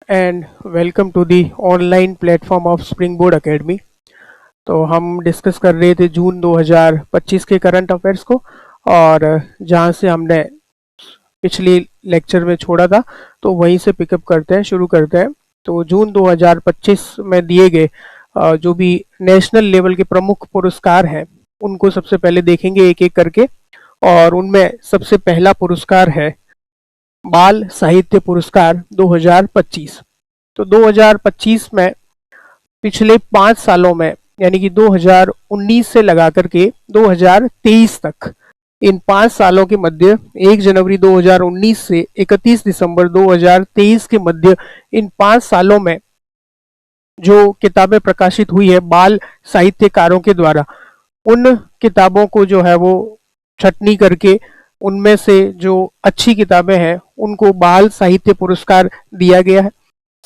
And welcome to the online platform of Springboard Academy. तो हम discuss कर रहे थे जून 2025 के करंट अफेयर्स को, और जहां से हमने पिछली लेक्चर में छोड़ा था तो वहीं से पिकअप करते हैं, शुरू करते हैं। तो जून 2025 में दिए गए जो भी नेशनल लेवल के प्रमुख पुरस्कार हैं उनको सबसे पहले देखेंगे एक एक करके। और उनमें सबसे पहला पुरस्कार है बाल साहित्य पुरस्कार 2025। तो 2025 में पिछले 5 सालों में, यानी कि 2019 से लगा करके 2023 तक, इन 5 सालों के मध्य 1 जनवरी 2019 से 31 दिसंबर 2023 के मध्य, इन 5 सालों में जो किताबें प्रकाशित हुई है बाल साहित्यकारों के द्वारा, उन किताबों को जो है वो छटनी करके उनमें से जो अच्छी किताबें हैं उनको बाल साहित्य पुरस्कार दिया गया है।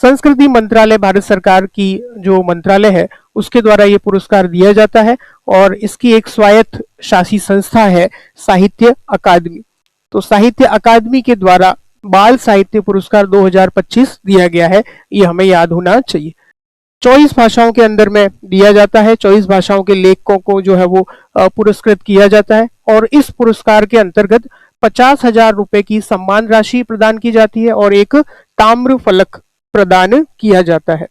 संस्कृति मंत्रालय, भारत सरकार की जो मंत्रालय है, उसके द्वारा ये पुरस्कार दिया जाता है और इसकी एक स्वायत्त शासी संस्था है साहित्य अकादमी। तो साहित्य अकादमी के द्वारा बाल साहित्य पुरस्कार 2025 दिया गया है, ये हमें याद होना चाहिए। 24 भाषाओं के अंदर में दिया जाता है, 24 भाषाओं के लेखकों को जो है वो पुरस्कृत किया जाता है और इस पुरस्कार के अंतर्गत 50,000 रुपए की सम्मान राशि प्रदान की जाती है और एक ताम्र फलक प्रदान किया जाता है।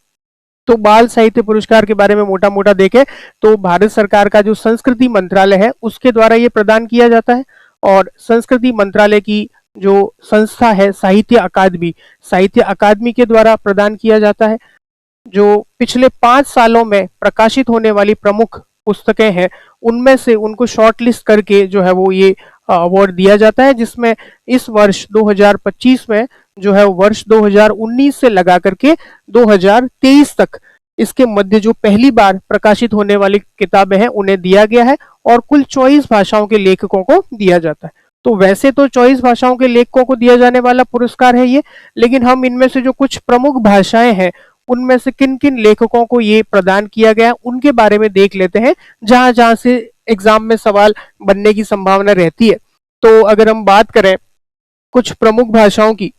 तो बाल साहित्य पुरस्कार के बारे में मोटा मोटा देखें तो भारत सरकार का जो संस्कृति मंत्रालय है उसके द्वारा ये प्रदान किया जाता है और संस्कृति मंत्रालय की जो संस्था है साहित्य अकादमी के द्वारा प्रदान किया जाता है। जो पिछले 5 सालों में प्रकाशित होने वाली प्रमुख पुस्तकें हैं उनमें से उनको शॉर्टलिस्ट करके जो है वो ये अवार्ड दिया जाता है, जिसमें इस वर्ष 2025 में जो है वर्ष 2019 से लगा करके 2023 तक इसके मध्य जो पहली बार प्रकाशित होने वाली किताबें हैं उन्हें दिया गया है और कुल 24 भाषाओं के लेखकों को दिया जाता है। तो वैसे तो 24 भाषाओं के लेखकों को दिया जाने वाला पुरस्कार है ये, लेकिन हम इनमें से जो कुछ प्रमुख भाषाएं हैं उनमें से किन किन लेखकों को ये प्रदान किया गया उनके बारे में देख लेते हैं, जहां जहां से एग्जाम में सवाल बनने की संभावना रहती है। तो अगर हम बात करें कुछ प्रमुख भाषाओं की,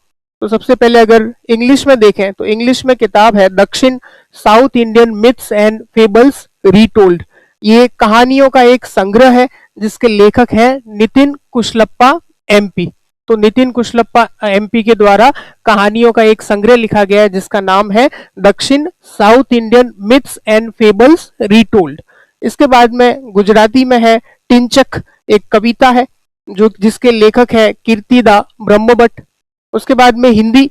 तो सबसे पहले अगर इंग्लिश में देखें तो इंग्लिश में किताब है दक्षिण south Indian myths and fables retold. ये कहानियों का एक संग्रह है जिसके लेखक हैं नितिन कुशलप्पा एमपी। तो नितिन कुशलप्पा एमपी के द्वारा कहानियों का एक संग्रह लिखा गया है जिसका नाम है दक्षिण south Indian myths and fables retold. इसके बाद में गुजराती में है टिंचक, एक कविता है जो जिसके लेखक है कीर्तिदा ब्रह्मभट्ट। उसके बाद में हिंदी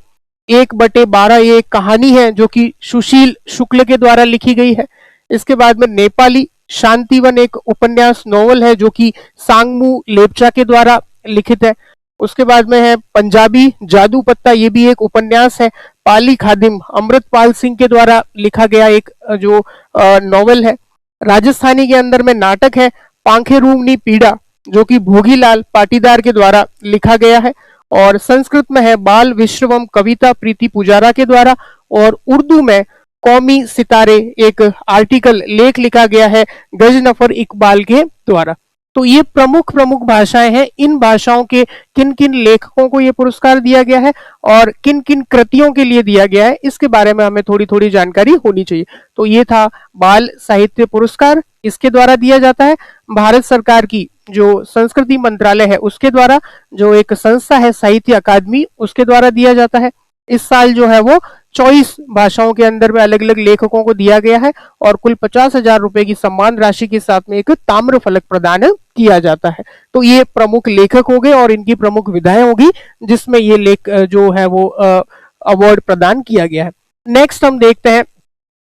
1/12 ये एक कहानी है जो कि सुशील शुक्ल के द्वारा लिखी गई है। इसके बाद में नेपाली शांतिवन एक उपन्यास नॉवल है जो कि सांगमू लेप्चा के द्वारा लिखित है। उसके बाद में है पंजाबी जादू पत्ता, ये भी एक उपन्यास है। पाली खादिम अमृतपाल सिंह के द्वारा लिखा गया एक जो नॉवल है। राजस्थानी के अंदर में नाटक है पांखे रूमनी पीड़ा जो कि भोगीलाल पाटीदार के द्वारा लिखा गया है। और संस्कृत में है बाल विश्वम कविता प्रीति पुजारा के द्वारा। और उर्दू में कौमी सितारे एक आर्टिकल लेख लिखा गया है गजनफर इकबाल के द्वारा। तो ये प्रमुख भाषाएं हैं। इन भाषाओं के किन किन लेखकों को ये पुरस्कार दिया गया है और किन किन कृतियों के लिए दिया गया है इसके बारे में हमें थोड़ी थोड़ी जानकारी होनी चाहिए। तो ये था बाल साहित्य पुरस्कार, इसके द्वारा दिया जाता है। भारत सरकार की जो संस्कृति मंत्रालय है उसके द्वारा, जो एक संस्था है साहित्य अकादमी, उसके द्वारा दिया जाता है। इस साल जो है वो 24 भाषाओं के अंदर में अलग अलग लेखकों को दिया गया है और कुल 50,000 रुपए की सम्मान राशि के साथ में एक ताम्र फलक प्रदान किया जाता है। तो ये प्रमुख लेखक हो गए और इनकी प्रमुख विधाएं होगी जिसमें ये लेख जो है वो अवार्ड प्रदान किया गया है। नेक्स्ट हम देखते हैं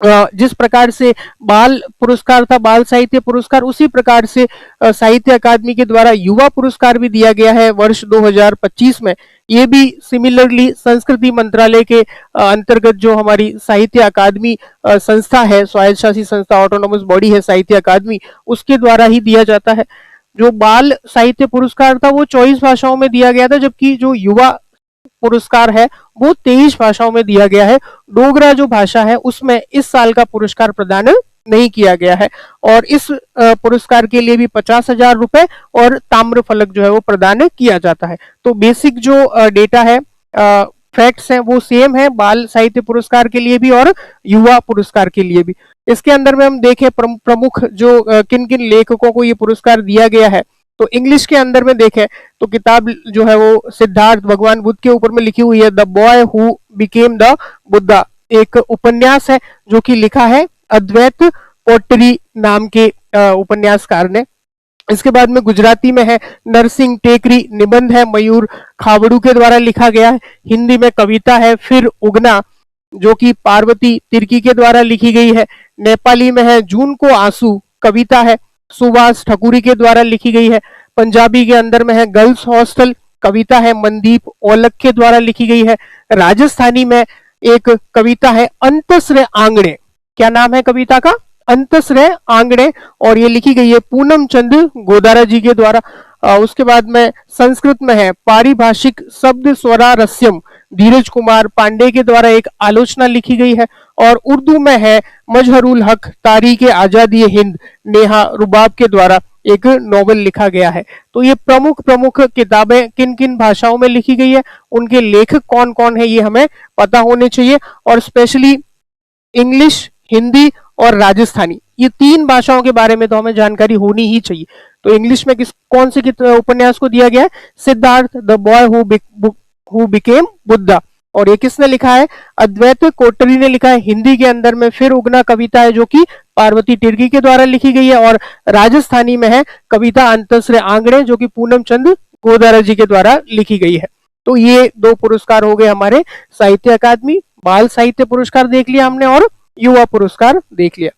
जिस प्रकार से बाल पुरस्कार था बाल साहित्य पुरस्कार, उसी प्रकार से साहित्य अकादमी के द्वारा युवा पुरस्कार भी दिया गया है वर्ष 2025 में। ये भी सिमिलरली संस्कृति मंत्रालय के अंतर्गत जो हमारी साहित्य अकादमी संस्था है, स्वायत्त शासी संस्था, ऑटोनोमस बॉडी है साहित्य अकादमी, उसके द्वारा ही दिया जाता है। जो बाल साहित्य पुरस्कार था वो 24 भाषाओं में दिया गया था, जबकि जो युवा पुरस्कार है वो 23 भाषाओं में दिया गया है। डोगरा जो भाषा है उसमें इस साल का पुरस्कार प्रदान नहीं किया गया है और इस पुरस्कार के लिए भी 50,000 रुपए और ताम्र फलक जो है वो प्रदान किया जाता है। तो बेसिक जो डेटा है फैक्ट्स हैं वो सेम है बाल साहित्य पुरस्कार के लिए भी और युवा पुरस्कार के लिए भी। इसके अंदर में हम देखें प्रमुख जो किन किन लेखकों को ये पुरस्कार दिया गया है, तो इंग्लिश के अंदर में देखें तो किताब जो है वो सिद्धार्थ भगवान बुद्ध के ऊपर में लिखी हुई है, the boy who became the Buddha, एक उपन्यास है जो कि लिखा है अद्वैत कोटरी नाम के उपन्यासकार ने। इसके बाद में गुजराती में है नरसिंह टेकरी, निबंध है मयूर खाबड़ू के द्वारा लिखा गया है। हिंदी में कविता है फिर उगना जो कि पार्वती तिर्की के द्वारा लिखी गई है। नेपाली में है जून को आंसू, कविता है सुभाष ठकुरी के द्वारा लिखी गई है। पंजाबी के अंदर में है गर्ल्स हॉस्टल, कविता है मनदीप औलख के द्वारा लिखी गई है। राजस्थानी में एक कविता है अंतस्र आंगणे, क्या नाम है कविता का? अंतस्र आंगणे, और ये लिखी गई है पूनम चंद गोदारा जी के द्वारा। उसके बाद में संस्कृत में है पारिभाषिक शब्द स्वरारस्यम, धीरज कुमार पांडे के द्वारा एक आलोचना लिखी गई है। और उर्दू में है मजहरुल हक तारीख आजादी हिंद, नेहा रुबाब के द्वारा एक नॉवल लिखा गया है। तो ये प्रमुख प्रमुख किताबें किन किन भाषाओं में लिखी गई है, उनके लेखक कौन कौन है ये हमें पता होने चाहिए। और स्पेशली इंग्लिश, हिंदी और राजस्थानी, ये तीन भाषाओं के बारे में तो हमें जानकारी होनी ही चाहिए। तो इंग्लिश में कौन से उपन्यास को दिया गया है? Siddharth the boy who became Buddha, और ये किसने लिखा है? अद्वैत कोटरी ने लिखा है। हिंदी के अंदर में फिर उगना कविता है जो कि पार्वती तिर्की के द्वारा लिखी गई है। और राजस्थानी में है कविता अंतस्र आंगणे जो कि पूनम चंद गोदारा जी के द्वारा लिखी गई है। तो ये दो पुरस्कार हो गए हमारे साहित्य अकादमी, बाल साहित्य पुरस्कार देख लिया हमने और युवा पुरस्कार देख लिया।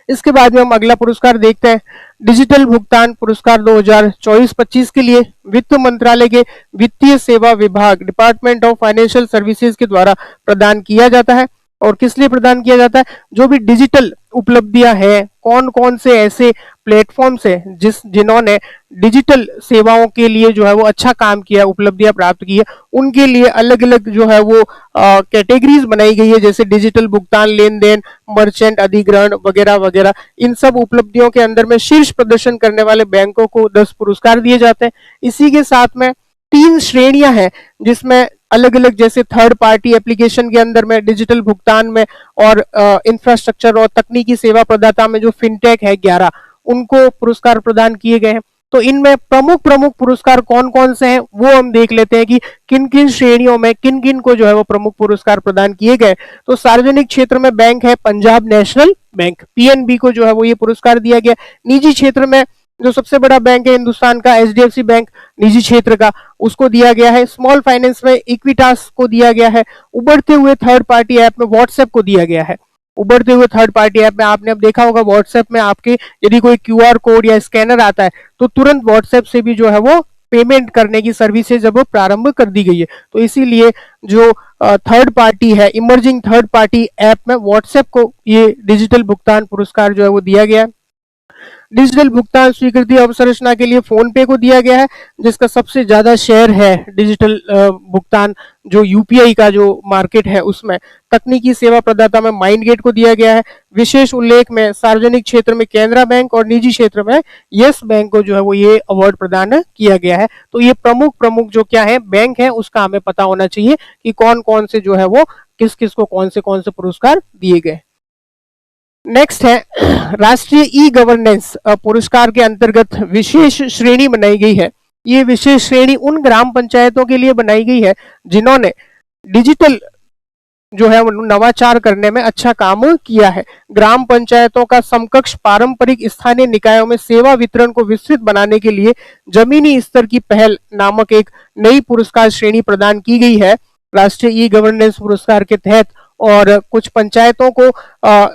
इसके बाद में हम अगला पुरस्कार देखते हैं। डिजिटल भुगतान पुरस्कार 2024-25 के लिए वित्त मंत्रालय के वित्तीय सेवा विभाग, डिपार्टमेंट ऑफ फाइनेंशियल सर्विसेज के द्वारा प्रदान किया जाता है। और किस लिए प्रदान किया जाता है? जो भी डिजिटल उपलब्धियां हैं, कौन कौन से ऐसे प्लेटफॉर्म्स हैं जिन्होंने डिजिटल सेवाओं के लिए जो है वो अच्छा काम किया, उपलब्धियां प्राप्त की है, उनके लिए अलग अलग जो है वो कैटेगरीज बनाई गई है, जैसे डिजिटल भुगतान, लेन देन, मर्चेंट अधिग्रहण वगैरह वगैरह। इन सब उपलब्धियों के अंदर में शीर्ष प्रदर्शन करने वाले बैंकों को 10 पुरस्कार दिए जाते हैं। इसी के साथ में 3 श्रेणियां हैं जिसमें अलग अलग, जैसे थर्ड पार्टी एप्लीकेशन के अंदर में, डिजिटल भुगतान में और इंफ्रास्ट्रक्चर और तकनीकी सेवा प्रदाता में जो फिनटेक है 11, उनको पुरस्कार प्रदान किए गए हैं। तो इनमें प्रमुख प्रमुख पुरस्कार कौन कौन से हैं वो हम देख लेते हैं कि किन किन श्रेणियों में किन किन को जो है वो प्रमुख पुरस्कार प्रदान किए गए। तो सार्वजनिक क्षेत्र में बैंक है पंजाब नेशनल बैंक, पीएनबी को जो है वो ये पुरस्कार दिया गया। निजी क्षेत्र में जो सबसे बड़ा बैंक है हिंदुस्तान का, एचडीएफसी बैंक निजी क्षेत्र का, उसको दिया गया है। स्मॉल फाइनेंस में इक्विटास को दिया गया है। उभरते हुए थर्ड पार्टी ऐप में व्हाट्सएप को दिया गया है। उभरते हुए थर्ड पार्टी ऐप में आपने अब देखा होगा व्हाट्सएप में आपके यदि कोई क्यूआर कोड या स्कैनर आता है तो तुरंत व्हाट्सएप से भी जो है वो पेमेंट करने की सर्विसेज अब प्रारंभ कर दी गई है। तो इसीलिए जो थर्ड पार्टी है, इमर्जिंग थर्ड पार्टी ऐप में व्हाट्सएप को ये डिजिटल भुगतान पुरस्कार जो है वो दिया गया है। डिजिटल भुगतान स्वीकृति अवसंरचना के लिए फोन पे को दिया गया है, जिसका सबसे ज्यादा शेयर है डिजिटल भुगतान जो यूपीआई का जो मार्केट है उसमें। तकनीकी सेवा प्रदाता में माइंडगेट को दिया गया है। विशेष उल्लेख में सार्वजनिक क्षेत्र में केनरा बैंक और निजी क्षेत्र में यस बैंक को जो है वो ये अवार्ड प्रदान किया गया है। तो ये प्रमुख प्रमुख जो क्या है बैंक है उसका हमें पता होना चाहिए कि कौन कौन से जो है वो किस किस को कौन से पुरस्कार दिए गए। नेक्स्ट है राष्ट्रीय ई गवर्नेंस पुरस्कार के अंतर्गत विशेष श्रेणी बनाई गई है। ये विशेष श्रेणी उन ग्राम पंचायतों के लिए बनाई गई है जिन्होंने डिजिटल जो है नवाचार करने में अच्छा काम किया है। ग्राम पंचायतों का समकक्ष पारंपरिक स्थानीय निकायों में सेवा वितरण को विस्तृत बनाने के लिए जमीनी स्तर की पहल नामक एक नई पुरस्कार श्रेणी प्रदान की गई है राष्ट्रीय ई गवर्नेंस पुरस्कार के तहत। और कुछ पंचायतों को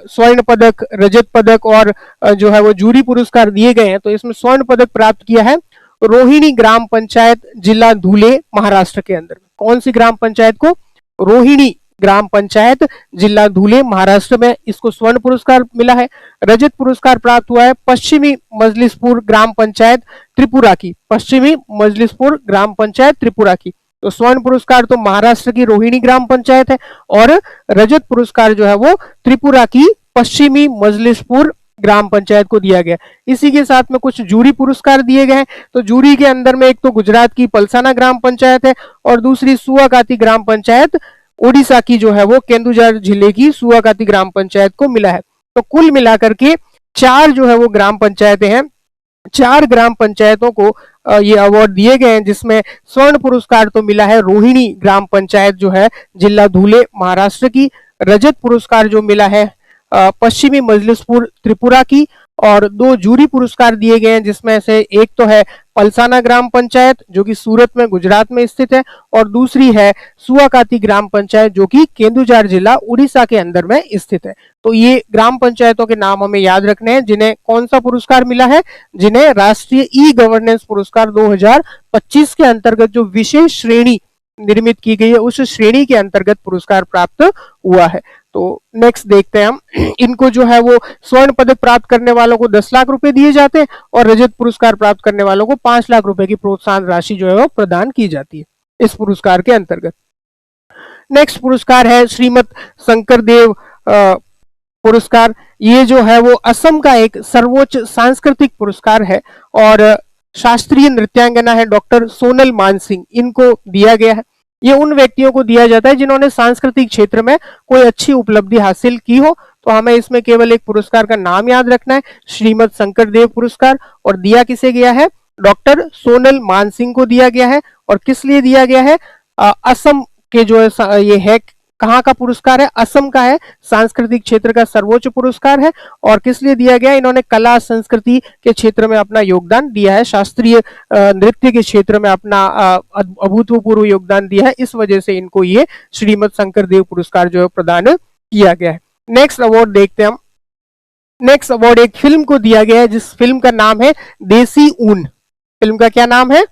स्वर्ण पदक, रजत पदक और जो है वो जूरी पुरस्कार दिए गए हैं। तो इसमें स्वर्ण पदक प्राप्त किया है रोहिणी ग्राम पंचायत, जिला धुले, महाराष्ट्र के अंदर। कौन सी ग्राम पंचायत को? रोहिणी ग्राम पंचायत, जिला धुले, महाराष्ट्र में इसको स्वर्ण पुरस्कार मिला है। रजत पुरस्कार प्राप्त हुआ है पश्चिमी मजलिसपुर ग्राम पंचायत त्रिपुरा की, पश्चिमी मजलिसपुर ग्राम पंचायत त्रिपुरा की। तो स्वर्ण पुरस्कार तो महाराष्ट्र की रोहिणी ग्राम पंचायत है और रजत पुरस्कार जो है वो त्रिपुरा की पश्चिमी मजलिसपुर ग्राम पंचायत को दिया गया। इसी के साथ में कुछ जूरी पुरस्कार दिए गए हैं। तो जूरी के अंदर में एक तो गुजरात की पलसाना ग्राम पंचायत है और दूसरी सुआकाती ग्राम पंचायत उड़ीसा की जो है वो केंदुझर जिले की सुआकाती ग्राम पंचायत को मिला है। तो कुल मिलाकर के 4 जो है वो ग्राम पंचायतें हैं, 4 ग्राम पंचायतों को ये अवार्ड दिए गए हैं, जिसमें स्वर्ण पुरस्कार तो मिला है रोहिणी ग्राम पंचायत जो है जिला धुले महाराष्ट्र की, रजत पुरस्कार जो मिला है पश्चिमी मजलिसपुर त्रिपुरा की, और 2 जूरी पुरस्कार दिए गए हैं, जिसमें से एक तो है पलसाना ग्राम पंचायत जो कि सूरत में गुजरात में स्थित है, और दूसरी है सुआकाती ग्राम पंचायत जो कि केंदुझर जिला उड़ीसा के अंदर में स्थित है। तो ये ग्राम पंचायतों के नाम हमें याद रखने हैं जिन्हें कौन सा पुरस्कार मिला है, जिन्हें राष्ट्रीय ई गवर्नेंस पुरस्कार 2025 के अंतर्गत जो विशेष श्रेणी निर्मित की गई है उस श्रेणी के अंतर्गत पुरस्कार प्राप्त हुआ है। तो नेक्स्ट देखते हैं हम, इनको जो है वो स्वर्ण पदक प्राप्त करने वालों को 10 लाख रुपए दिए जाते हैं और रजत पुरस्कार प्राप्त करने वालों को 5 लाख रुपए की प्रोत्साहन राशि जो है वो प्रदान की जाती है इस पुरस्कार के अंतर्गत। नेक्स्ट पुरस्कार है श्रीमद शंकर देव पुरस्कार। ये जो है वो असम का एक सर्वोच्च सांस्कृतिक पुरस्कार है और शास्त्रीय नृत्यांगना है डॉक्टर सोनल मानसिंह, इनको दिया गया है। ये उन व्यक्तियों को दिया जाता है जिन्होंने सांस्कृतिक क्षेत्र में कोई अच्छी उपलब्धि हासिल की हो। तो हमें इसमें केवल एक पुरस्कार का नाम याद रखना है, श्रीमद शंकर देव पुरस्कार, और दिया किसे गया है, डॉक्टर सोनल मानसिंह को दिया गया है। और किस लिए दिया गया है, असम के जो है ये है, कहाँ का पुरस्कार है, असम का है, सांस्कृतिक क्षेत्र का सर्वोच्च पुरस्कार है। और किस लिए दिया गया, इन्होंने कला संस्कृति के क्षेत्र में अपना योगदान दिया है, शास्त्रीय नृत्य के क्षेत्र में अपना अभूतपूर्व योगदान दिया है, इस वजह से इनको ये श्रीमद शंकर देव पुरस्कार जो है प्रदान किया गया है। नेक्स्ट अवार्ड देखते हैं हम। नेक्स्ट अवार्ड एक फिल्म को दिया गया है जिस फिल्म का नाम है देसी ऊन। फिल्म का क्या नाम है,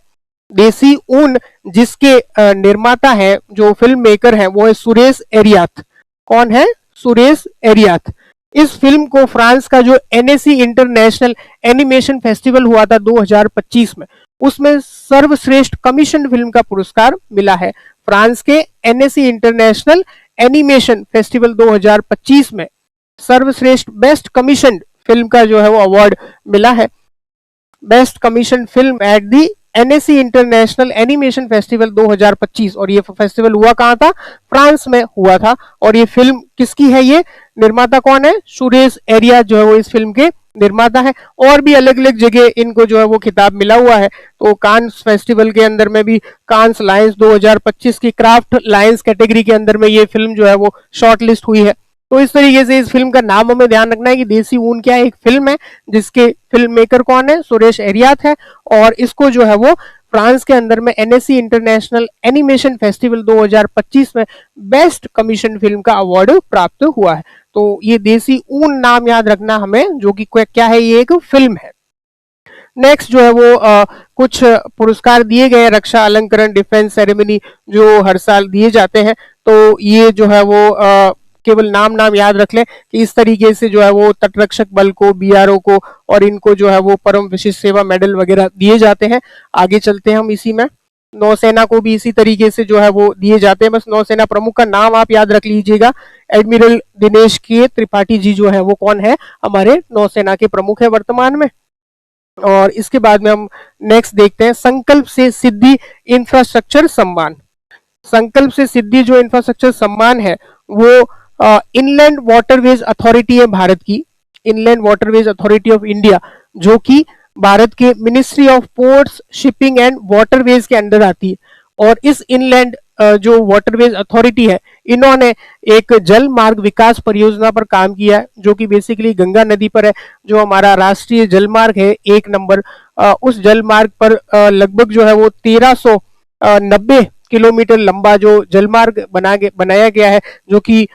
देसी ऊन, जिसके निर्माता है जो फिल्म मेकर है वो है सुरेश एरियात। कौन है, सुरेश एरियात। इस फिल्म को फ्रांस का जो एनएसी इंटरनेशनल एनिमेशन फेस्टिवल हुआ था 2025 में, उसमें सर्वश्रेष्ठ कमीशन फिल्म का पुरस्कार मिला है। फ्रांस के एनएसी इंटरनेशनल एनिमेशन फेस्टिवल 2025 में सर्वश्रेष्ठ बेस्ट कमीशन फिल्म का जो है वो अवार्ड मिला है। Best commission film at the NAC international animation festival 2025, और ये फेस्टिवल हुआ कहाँ था, फ्रांस में हुआ था। और ये फिल्म किसकी है, ये निर्माता कौन है, सुरेश एरिया जो है वो इस फिल्म के निर्माता है। और भी अलग अलग जगह इनको जो है वो खिताब मिला हुआ है। तो कांस फेस्टिवल के अंदर में भी कांस लायंस 2025 की क्राफ्ट लायंस कैटेगरी के अंदर में ये फिल्म जो है वो शॉर्ट लिस्ट हुई है। तो इस तरीके से इस फिल्म का नाम हमें ध्यान रखना है कि देसी ऊन क्या है, एक फिल्म है जिसके फिल्म मेकर कौन है, सुरेश एरियात है, और इसको जो है वो फ्रांस के अंदर में एनएसी इंटरनेशनल एनिमेशन फेस्टिवल 2025 में बेस्ट कमीशन फिल्म का अवार्ड प्राप्त हुआ है। तो ये देसी ऊन नाम याद रखना हमें, जो कि क्या है, ये एक फिल्म है। नेक्स्ट जो है वो कुछ पुरस्कार दिए गए, रक्षा अलंकरण डिफेंस सेरेमनी जो हर साल दिए जाते हैं। तो ये जो है वो केवल नाम याद रख लें कि इस तरीके से जो है वो तटरक्षक बल को, बीआरओ को, और इनको जो है वो परम विशिष्ट सेवा मेडल वगैरह दिए जाते हैं। आगे चलते हैं हम इसी में, नौसेना को भी इसी तरीके से जो है वो दिए जाते हैं। बस नौसेना प्रमुख का नाम आप याद रख लीजिएगा, एडमिरल दिनेश के त्रिपाठी जी जो है वो कौन है, हमारे नौसेना के प्रमुख है वर्तमान में। और इसके बाद में हम नेक्स्ट देखते हैं संकल्प से सिद्धि इंफ्रास्ट्रक्चर सम्मान। संकल्प से सिद्धि जो इंफ्रास्ट्रक्चर सम्मान है वो इनलैंड वाटरवेज अथॉरिटी है भारत की, inland waterways authority of India, जो कि भारत के ministry of ports, shipping and waterways के अंडर आती है। और इस इनलैंड जो वाटरवेज अथॉरिटी है, इन्होंने एक जल मार्ग विकास परियोजना पर काम किया है, जो कि बेसिकली गंगा नदी पर है, जो हमारा राष्ट्रीय जल मार्ग है 1 नंबर। उस जल मार्ग पर लगभग जो है वो 1390 किलोमीटर लंबा जो जलमार्ग बनाया गया है, जो कि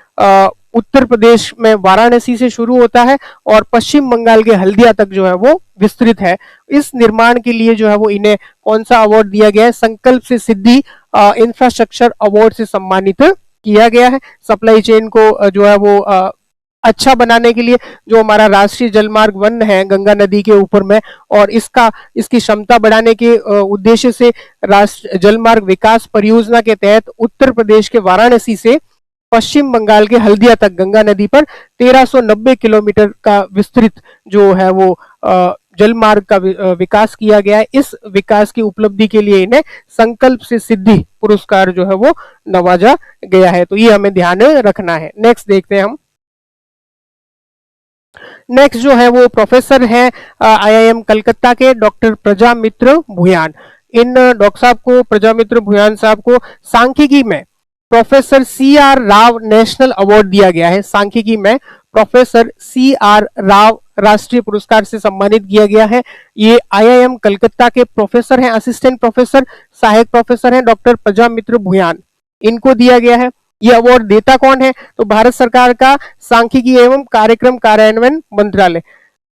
उत्तर प्रदेश में वाराणसी से शुरू होता है और पश्चिम बंगाल के हल्दिया तक जो है वो विस्तृत है। इस निर्माण के लिए जो है वो इन्हें कौन सा अवार्ड दिया गया है, संकल्प से सिद्धि इंफ्रास्ट्रक्चर अवार्ड से सम्मानित किया गया है। सप्लाई चेन को जो है वो अच्छा बनाने के लिए, जो हमारा राष्ट्रीय जलमार्ग 1 है गंगा नदी के ऊपर में, और इसकी क्षमता बढ़ाने के उद्देश्य से राष्ट्रीय जलमार्ग विकास परियोजना के तहत उत्तर प्रदेश के वाराणसी से पश्चिम बंगाल के हल्दिया तक गंगा नदी पर 1390 किलोमीटर का विस्तृत जो है वो जल मार्ग का विकास किया गया है। इस विकास की उपलब्धि के लिए इन्हें संकल्प से सिद्धि पुरस्कार जो है वो नवाजा गया है। तो ये हमें ध्यान रखना है। नेक्स्ट देखते हैं हम। नेक्स्ट जो है वो प्रोफेसर हैं आईआईएम कलकत्ता के डॉक्टर प्रजामित्र भूयान। इन डॉक्टर साहब को, प्रजामित्र भूयान साहब को सांख्यिकी में professor C R Rao national award दिया गया है। सांख्यिकी में प्रोफेसर सी आर राव राष्ट्रीय पुरस्कार से सम्मानित किया गया है। ये आईआईएम कलकत्ता के प्रोफेसर हैं, असिस्टेंट प्रोफेसर, सहायक प्रोफेसर हैं, डॉक्टर प्रजामित्र भूयान, इनको दिया गया है। ये अवार्ड देता कौन है? तो भारत सरकार का सांख्यिकी एवं कार्यक्रम कार्यान्वयन मंत्रालय,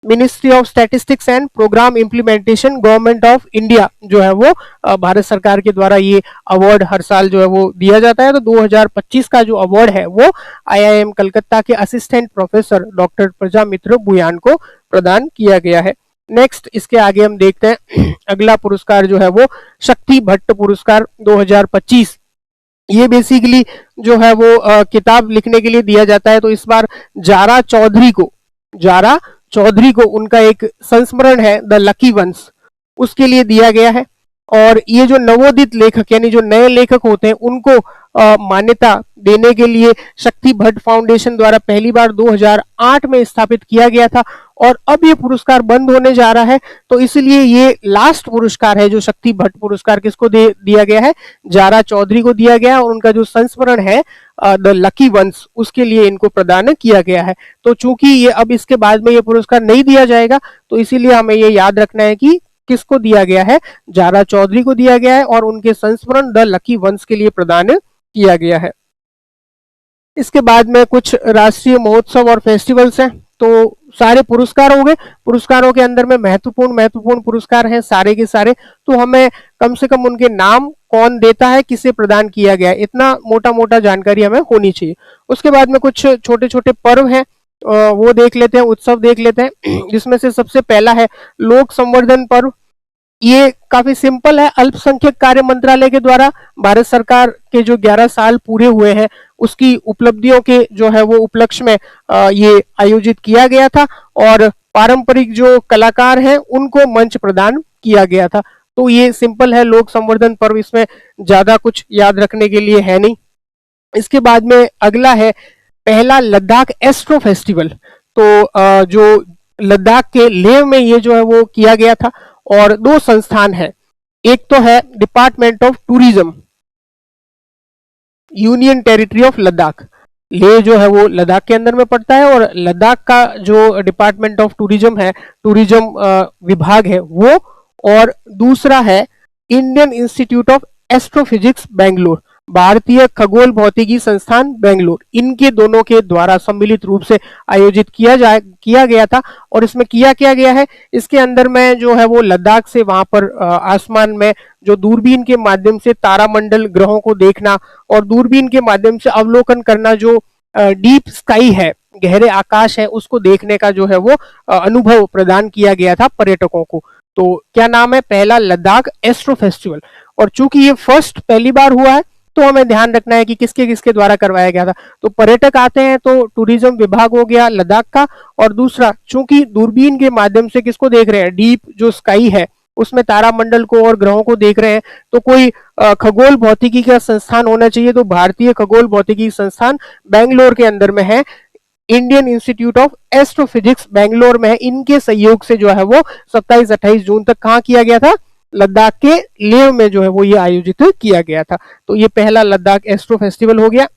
ministry of statistics and programme implementation, government of India जो है वो भारत सरकार के द्वारा ये अवार्ड हर साल जो है वो दिया जाता है। तो 2025 का जो अवार्ड है वो आईआईएम कलकत्ता के असिस्टेंट प्रोफेसर डॉक्टर प्रजामित्र भूयान को प्रदान किया गया है। नेक्स्ट इसके आगे हम देखते हैं अगला पुरस्कार जो है वो शक्ति भट्ट पुरस्कार 2025। ये बेसिकली जो है वो किताब लिखने के लिए दिया जाता है। तो इस बार जारा चौधरी को उनका एक संस्मरण है द लकी वंस, उसके लिए दिया गया है। और ये जो नवोदित लेखक यानी जो नए लेखक होते हैं उनको मान्यता देने के लिए शक्ति भट्ट फाउंडेशन द्वारा पहली बार 2008 में स्थापित किया गया था और अब ये पुरस्कार बंद होने जा रहा है। तो इसलिए ये लास्ट पुरस्कार है जो शक्ति भट्ट पुरस्कार किसको दिया गया है? जारा चौधरी को दिया गया और उनका जो संस्मरण है द लकी वंस उसके लिए इनको प्रदान किया गया है। तो चूंकि ये अब इसके बाद में ये पुरस्कार नहीं दिया जाएगा तो इसीलिए हमें ये याद रखना है कि किसको दिया गया है? जारा चौधरी को दिया गया है और उनके संस्मरण द लकी वंस के लिए प्रदान किया गया है। इसके बाद में कुछ राष्ट्रीय महोत्सव और फेस्टिवल्स हैं। तो सारे पुरस्कार हो गए। पुरस्कारों के अंदर में महत्वपूर्ण पुरस्कार हैं सारे के सारे। तो हमें कम से कम उनके नाम, कौन देता है, किसे प्रदान किया गया है, इतना मोटा जानकारी हमें होनी चाहिए। उसके बाद में कुछ छोटे छोटे पर्व हैं वो देख लेते हैं, उत्सव देख लेते हैं। जिसमें से सबसे पहला है लोक संवर्धन पर्व। ये काफी सिंपल है। अल्पसंख्यक कार्य मंत्रालय के द्वारा भारत सरकार के जो 11 साल पूरे हुए हैं उसकी उपलब्धियों के जो है वो उपलक्ष्य में ये आयोजित किया गया था और पारंपरिक जो कलाकार हैं उनको मंच प्रदान किया गया था। तो ये सिंपल है लोक संवर्धन पर्व, इसमें ज्यादा कुछ याद रखने के लिए है नहीं। इसके बाद में अगला है पहला लद्दाख एस्ट्रो फेस्टिवल। तो जो लद्दाख के लेह में ये जो है वो किया गया था और दो संस्थान हैं। एक तो है department of tourism, union territory of Ladakh, Leh जो है वो लद्दाख के अंदर में पड़ता है और लद्दाख का जो डिपार्टमेंट ऑफ टूरिज्म है, टूरिज्म विभाग है वो। और दूसरा है Indian institute of astrophysics Bangalore, भारतीय खगोल भौतिकी संस्थान बेंगलोर, इनके दोनों के द्वारा सम्मिलित रूप से आयोजित किया गया था। और इसमें किया गया है, इसके अंदर में जो है वो लद्दाख से वहां पर आसमान में जो दूरबीन के माध्यम से तारामंडल ग्रहों को देखना और दूरबीन के माध्यम से अवलोकन करना, जो डीप स्काई है, गहरे आकाश है, उसको देखने का जो है वो अनुभव प्रदान किया गया था पर्यटकों को। तो क्या नाम है? पहला लद्दाख एस्ट्रो फेस्टिवल। और चूंकि ये पहली बार हुआ है तो हमें ध्यान रखना है कि किसके किसके द्वारा करवाया गया था। तो पर्यटक आते हैं तो टूरिज्म विभाग हो गया लद्दाख का, और दूसरा चूंकि दूरबीन के माध्यम से किसको देख रहे हैं? डीप जो स्काई है उसमें तारामंडल को और ग्रहों को देख रहे हैं, तो कोई खगोल भौतिकी का संस्थान होना चाहिए। तो भारतीय खगोल भौतिकी संस्थान बेंगलोर के अंदर में है, Indian institute of astrophysics Bangalore में है। इनके सहयोग से जो है वो 27-28 जून तक कहाँ किया गया था? लद्दाख के लेह में जो है वो ये आयोजित किया गया था। तो ये पहला लद्दाख एस्ट्रो फेस्टिवल हो गया।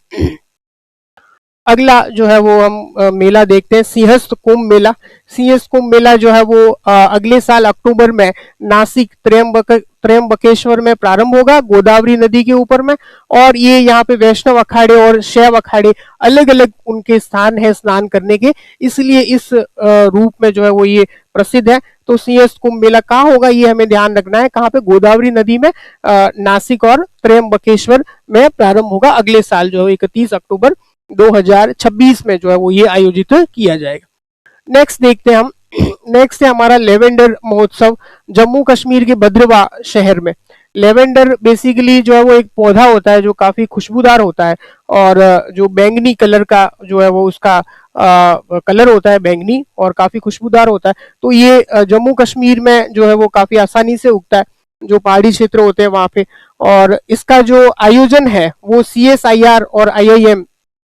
अगला जो है वो हम मेला देखते हैं, सिंहस्थ कुंभ मेला। सिंहस्थ कुंभ मेला जो है वो अगले साल अक्टूबर में नासिक त्र्यंबकेश्वर में प्रारंभ होगा, गोदावरी नदी के ऊपर में। और ये यहाँ पे वैष्णव अखाड़े और शैव अखाड़े अलग अलग उनके स्थान है स्नान करने के, इसलिए इस रूप में जो है वो ये प्रसिद्ध है। तो सिंहस्थ कुंभ मेला कहाँ होगा ये हमें ध्यान रखना है, कहाँ पे? गोदावरी नदी में, नासिक और त्र्यंबकेश्वर में प्रारंभ होगा। अगले साल जो है 31 अक्टूबर 2026 में जो है वो ये आयोजित किया जाएगा। नेक्स्ट देखते हैं हम नेक्स्ट है हमारा लेवेंडर महोत्सव जम्मू कश्मीर के भद्रवाह शहर में। लेवेंडर बेसिकली जो है वो एक पौधा होता है जो काफी खुशबूदार होता है, और जो बैंगनी कलर का जो है वो उसका कलर होता है बैंगनी, और काफी खुशबूदार होता है। तो ये जम्मू कश्मीर में जो है वो काफी आसानी से उगता है, जो पहाड़ी क्षेत्र होते हैं वहां पे। और इसका जो आयोजन है वो CSIR और IIM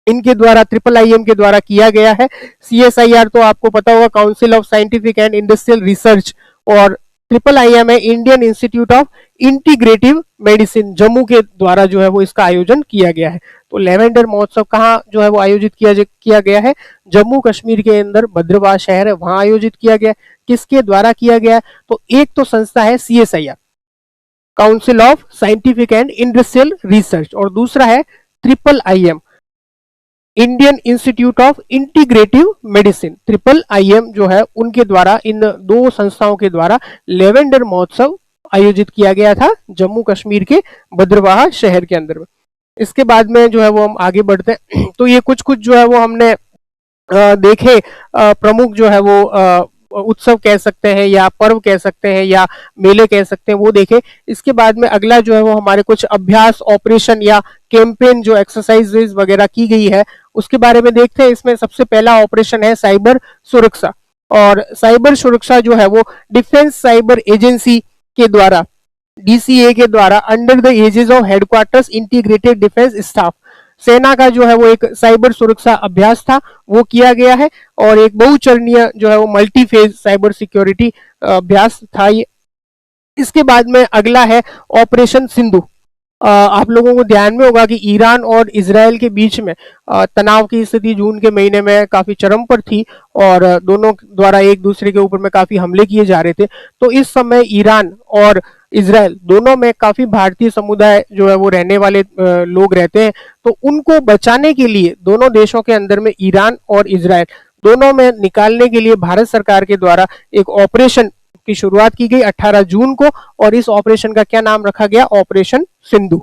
इनके द्वारा, IIIM के द्वारा किया गया है। CSIR तो आपको पता होगा, council of scientific and industrial research, और IIIM है Indian institute of integrative medicine, Jammu के द्वारा जो है वो इसका आयोजन किया गया है। तो लेवेंडर महोत्सव कहाँ जो है वो आयोजित किया गया है? जम्मू कश्मीर के अंदर भद्रवाह शहर है वहां आयोजित किया गया है। किसके द्वारा किया गया है? तो एक तो संस्था है CSIR, council of scientific and industrial research, और दूसरा है IIIM, Indian institute of integrative medicine. IIIM जो है उनके द्वारा, इन दो संस्थाओं के द्वारा लेवेंडर महोत्सव आयोजित किया गया था जम्मू कश्मीर के भद्रवाह शहर के अंदर में। इसके बाद में जो है वो हम आगे बढ़ते हैं। तो ये कुछ जो है वो हमने देखे प्रमुख जो है वो उत्सव कह सकते हैं, या पर्व कह सकते हैं, या मेले कह सकते हैं, वो देखे। इसके बाद में अगला जो है वो हमारे कुछ अभ्यास, ऑपरेशन या कैंपेन जो एक्सरसाइजेज वगैरह की गई है उसके बारे में देखते हैं। इसमें सबसे पहला ऑपरेशन है साइबर सुरक्षा, और साइबर सुरक्षा जो है वो डिफेंस साइबर एजेंसी के द्वारा, DCA के द्वारा, under the aegis of headquarters integrated defence staff, सेना का जो है वो एक साइबर सुरक्षा अभ्यास था वो किया गया है, और एक बहुचरणीय जो है वो मल्टी फेज साइबर सिक्योरिटी अभ्यास था ये। इसके बाद में अगला है ऑपरेशन सिंधु। आप लोगों को ध्यान में होगा कि ईरान और इजराइल के बीच में तनाव की स्थिति जून के महीने में काफी चरम पर थी, और दोनों द्वारा एक दूसरे के ऊपर में काफी हमले किए जा रहे थे। तो इस समय ईरान और इजराइल दोनों में काफी भारतीय समुदाय जो है वो रहने वाले लोग रहते हैं। तो उनको बचाने के लिए दोनों देशों के अंदर में, ईरान और इजराइल दोनों में निकालने के लिए भारत सरकार के द्वारा एक ऑपरेशन की शुरुआत की गई 18 जून को, और इस ऑपरेशन का क्या नाम रखा गया? ऑपरेशन सिंधु।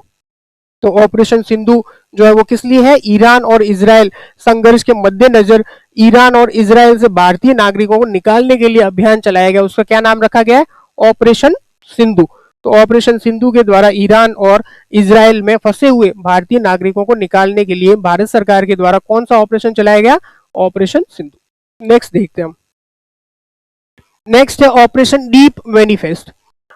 तो ऑपरेशन सिंधु जो है वो किस लिए है? ईरान और इजराइल संघर्ष के मद्देनजर ईरान और इजराइल से भारतीय नागरिकों को निकालने के लिए अभियान चलाया गया, उसका क्या नाम रखा गया है? ऑपरेशन सिंधु। तो ऑपरेशन सिंधु के द्वारा ईरान और इजराइल में फंसे हुए भारतीय नागरिकों को निकालने के लिए भारत सरकार के द्वारा कौन सा ऑपरेशन चलाया गया? ऑपरेशन सिंधु। नेक्स्ट देखते हैं हम। नेक्स्ट है ऑपरेशन डीप मैनिफेस्ट।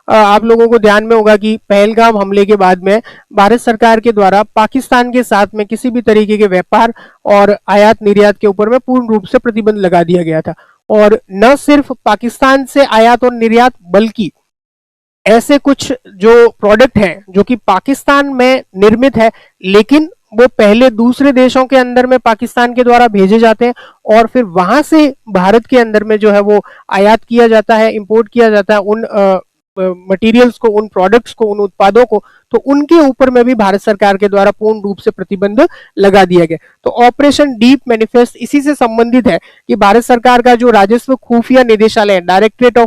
आप लोगों को ध्यान में होगा कि पहलगाम हमले के बाद में भारत सरकार के द्वारा पाकिस्तान के साथ में किसी भी तरीके के व्यापार और आयात निर्यात के ऊपर में पूर्ण रूप से प्रतिबंध लगा दिया गया था। और न सिर्फ पाकिस्तान से आयात और निर्यात, बल्कि ऐसे कुछ जो प्रोडक्ट हैं जो कि पाकिस्तान में निर्मित है लेकिन वो पहले दूसरे देशों के अंदर में पाकिस्तान के द्वारा भेजे जाते हैं, और फिर वहां से भारत के अंदर में जो है वो आयात किया जाता है, इंपोर्ट किया जाता है उन मटेरियल्स को, उन प्रोडक्ट्स को, उन उत्पादों को। तो उनके ऊपर में भी भारत सरकार के द्वारा पूर्ण रूप से प्रतिबंध लगा दिया गया। तो ऑपरेशन डीप मैनिफेस्ट इसी से संबंधित है कि भारत सरकार का जो राजस्व खुफिया निदेशालय, directorate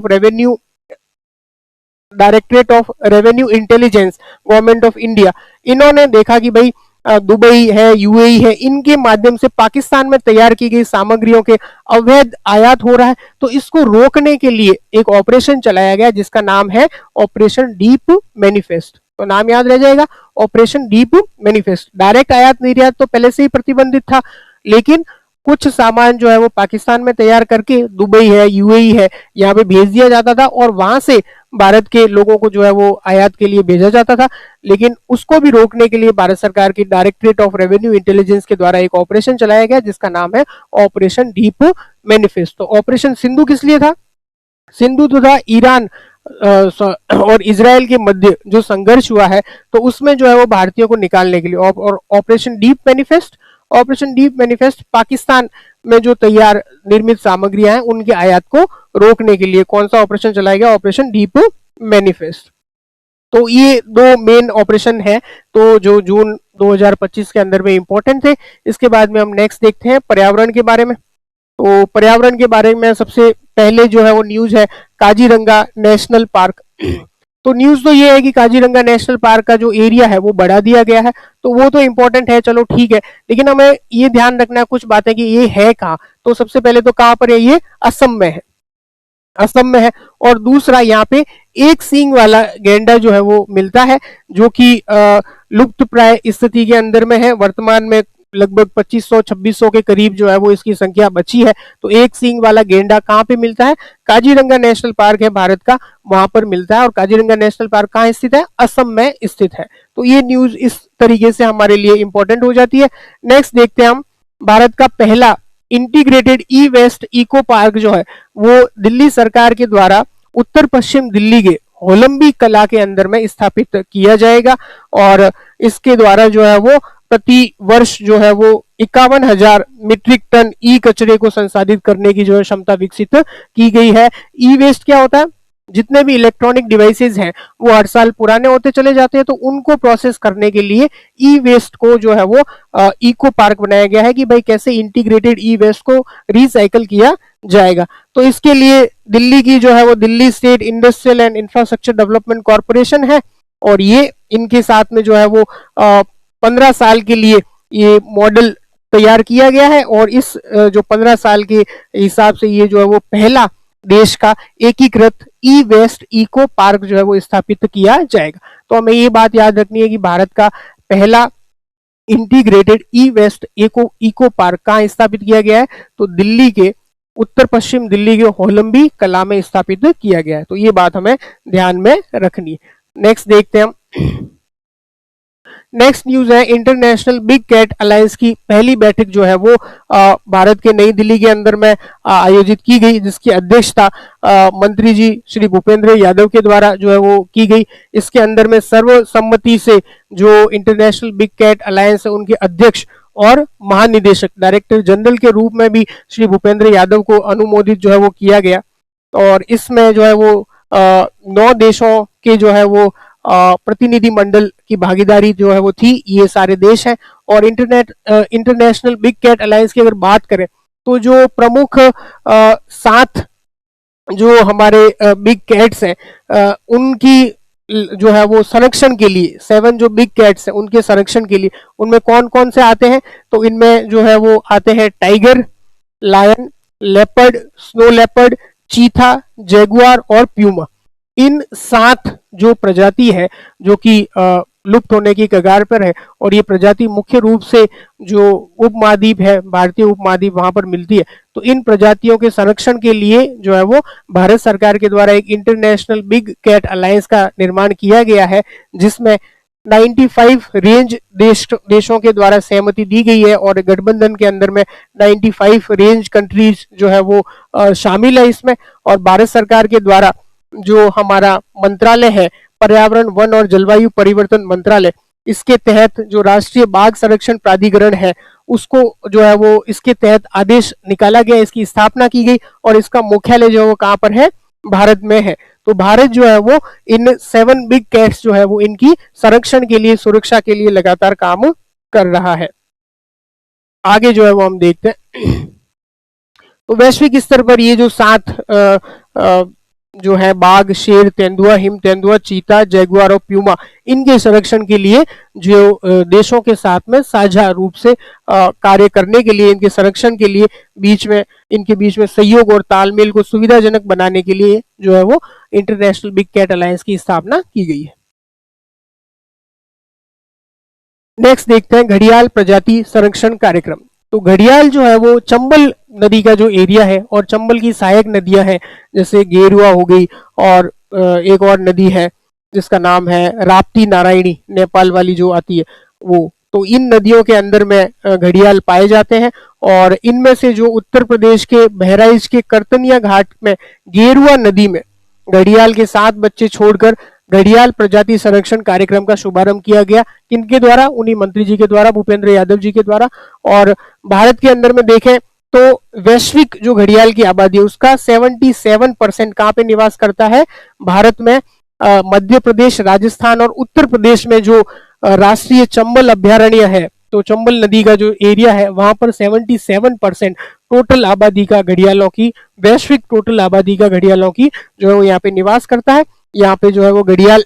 of revenue intelligence, government of India, इन्होंने देखा कि भाई दुबई है, UAE है, इनके माध्यम से पाकिस्तान में तैयार की गई सामग्रियों के अवैध आयात हो रहा है। तो इसको रोकने के लिए एक ऑपरेशन चलाया गया जिसका नाम है ऑपरेशन डीप मैनिफेस्ट। तो नाम याद रह जाएगा, ऑपरेशन डीप मैनिफेस्ट। डायरेक्ट आयात निर्यात तो पहले से ही प्रतिबंधित था, लेकिन कुछ सामान जो है वो पाकिस्तान में तैयार करके दुबई है, UAE है, यहाँ पे भेज दिया जाता था, और वहां से भारत के लोगों को जो है वो आयात के लिए भेजा जाता था। लेकिन उसको भी रोकने के लिए भारत सरकार की डायरेक्टरेट ऑफ रेवेन्यू इंटेलिजेंस के द्वारा एक ऑपरेशन चलाया गया जिसका नाम है ऑपरेशन डीप मैनिफेस्ट। तो ऑपरेशन सिंधु किस लिए था? सिंधु तो था ईरान और इजराइल के मध्य जो संघर्ष हुआ है, तो उसमें जो है वो भारतीयों को निकालने के लिए। और ऑपरेशन डीप मैनिफेस्ट पाकिस्तान में जो तैयार निर्मित सामग्रियां हैं उनके आयात को रोकने के लिए कौन सा ऑपरेशन चलाया गया? Operation deep manifest. तो ये दो मेन ऑपरेशन है तो जो जून 2025 के अंदर में इंपॉर्टेंट थे। इसके बाद में हम नेक्स्ट देखते हैं पर्यावरण के बारे में। तो पर्यावरण के बारे में सबसे पहले जो है वो न्यूज है काजीरंगा नेशनल पार्क। तो न्यूज तो ये है कि काजीरंगा नेशनल पार्क का जो एरिया है वो बढ़ा दिया गया है, तो वो तो इंपॉर्टेंट है, चलो ठीक है। लेकिन हमें ये ध्यान रखना है कुछ बातें कि ये है कहाँ। तो सबसे पहले तो कहाँ पर है? ये असम में है। असम में है। और दूसरा यहाँ पे एक सींग वाला गैंडा जो है वो मिलता है, जो कि लुप्त प्राय स्थिति के अंदर में है। वर्तमान में लगभग 2500-2600 के करीब जो है वो इसकी संख्या बची है। तो एक सींग वाला गेंडा कहाँ पे मिलता है? काजीरंगा नेशनल पार्क है भारत का, वहां पर मिलता है। और काजीरंगा नेशनल पार्क कहाँ स्थित है? असम में स्थित है। तो ये न्यूज इस तरीके से हमारे लिए इंपॉर्टेंट हो जाती है। नेक्स्ट देखते हैं हम, भारत का पहला इंटीग्रेटेड ई वेस्ट इको पार्क जो है वो दिल्ली सरकार के द्वारा उत्तर पश्चिम दिल्ली के होलंबी कला के अंदर में स्थापित किया जाएगा। और इसके द्वारा जो है वो प्रति वर्ष जो है वो 51,000 मीट्रिक टन ई कचरे को संसाधित करने की जो है क्षमता विकसित की गई है। ई वेस्ट क्या होता है? जितने भी इलेक्ट्रॉनिक डिवाइसेज हैं वो हर साल पुराने होते चले जाते हैं, तो उनको प्रोसेस करने के लिए ई वेस्ट को जो है वो इको पार्क बनाया गया है कि भाई कैसे इंटीग्रेटेड ई वेस्ट को रिसाइकल किया जाएगा। तो इसके लिए दिल्ली की जो है वो Delhi state industrial and infrastructure development corporation है, और ये इनके साथ में जो है वो 15 साल के लिए ये मॉडल तैयार किया गया है। और इस जो 15 साल के हिसाब से ये जो है वो पहला देश का एकीकृत ई वेस्ट इको पार्क जो है वो स्थापित किया जाएगा। तो हमें ये बात याद रखनी है कि भारत का पहला इंटीग्रेटेड ई वेस्ट इको पार्क कहाँ स्थापित किया गया है? तो दिल्ली के उत्तर पश्चिम दिल्ली के होलंबी कला में स्थापित किया गया है। तो ये बात हमें ध्यान में रखनी है। नेक्स्ट देखते हैं हम, नेक्स्ट न्यूज है इंटरनेशनल बिग कैट अलायंस की पहली बैठक जो है वो भारत के नई दिल्ली के अंदर में आयोजित की गई, जिसकी अध्यक्षता मंत्री जी श्री भूपेंद्र यादव के द्वारा जो है वो की गई। इसके अंदर में सर्वसम्मति से जो इंटरनेशनल बिग कैट अलायंस है उनके अध्यक्ष और महानिदेशक डायरेक्टर जनरल के रूप में भी श्री भूपेंद्र यादव को अनुमोदित जो है वो किया गया। और इसमें जो है वो 9 देशों के जो है वो प्रतिनिधि मंडल की भागीदारी जो है वो थी, ये सारे देश हैं। और इंटरनेशनल बिग कैट अलायंस की अगर बात करें तो जो प्रमुख 7 जो हमारे बिग कैट्स हैं उनकी जो है वो संरक्षण के लिए 7 जो बिग कैट्स हैं उनके संरक्षण के लिए उनमें कौन कौन से आते हैं? तो इनमें जो है वो आते हैं tiger, lion, leopard, snow leopard, cheetah, jaguar और प्यूमा। इन 7 जो प्रजाति है जो कि लुप्त होने की कगार पर है, और ये प्रजाति मुख्य रूप से जो उपमहाद्वीप है, भारतीय उपमहाद्वीप, वहां पर मिलती है। तो इन प्रजातियों के संरक्षण के लिए जो है वो भारत सरकार के द्वारा एक इंटरनेशनल बिग कैट अलायंस का निर्माण किया गया है, जिसमें 95 रेंज देशों के द्वारा सहमति दी गई है। और गठबंधन के अंदर में 95 रेंज कंट्रीज जो है वो शामिल है इसमें। और भारत सरकार के द्वारा जो हमारा मंत्रालय है, पर्यावरण, वन और जलवायु परिवर्तन मंत्रालय, इसके तहत जो राष्ट्रीय बाघ संरक्षण प्राधिकरण है उसको जो है वो इसके तहत आदेश निकाला गया, इसकी स्थापना की गई। और इसका मुख्यालय जो है वो कहाँ पर है? भारत में है। तो भारत जो है वो इन 7 बिग कैट्स जो है वो इनकी संरक्षण के लिए, सुरक्षा के लिए लगातार काम कर रहा है। आगे जो है वो हम देखते हैं, तो वैश्विक स्तर पर ये जो 7 जो है बाघ, शेर, तेंदुआ, हिम तेंदुआ, चीता, जैगुआर और प्यूमा, इनके संरक्षण के लिए जो देशों के साथ में साझा रूप से कार्य करने के लिए, इनके संरक्षण के लिए इनके बीच में सहयोग और तालमेल को सुविधाजनक बनाने के लिए जो है वो इंटरनेशनल बिग कैट अलायंस की स्थापना की गई है। नेक्स्ट देखते हैं घड़ियाल प्रजाति संरक्षण कार्यक्रम। तो घड़ियाल जो है वो चंबल नदी का जो एरिया है और चंबल की सहायक नदियां हैं, जैसे गेरुआ हो गई, और एक और नदी है जिसका नाम है राप्ती नारायणी, नेपाल वाली जो आती है वो। तो इन नदियों के अंदर में घड़ियाल पाए जाते हैं। और इनमें से जो उत्तर प्रदेश के बहराइच के करतनिया घाट में गेरुआ नदी में घड़ियाल के 7 बच्चे छोड़कर घड़ियाल प्रजाति संरक्षण कार्यक्रम का शुभारंभ किया गया। किनके द्वारा? उन्हीं मंत्री जी के द्वारा, भूपेंद्र यादव जी के द्वारा। और भारत के अंदर में देखें तो वैश्विक जो घड़ियाल की आबादी है उसका 77% कहाँ पे निवास करता है? भारत में मध्य प्रदेश, राजस्थान और उत्तर प्रदेश में जो राष्ट्रीय चंबल अभ्यारण्य है, तो चंबल नदी का जो एरिया है वहां पर 77% टोटल आबादी का घड़ियालों की, वैश्विक टोटल आबादी का घड़ियालों की जो है वो यहाँ पे निवास करता है। यहाँ पे जो है वो घड़ियाल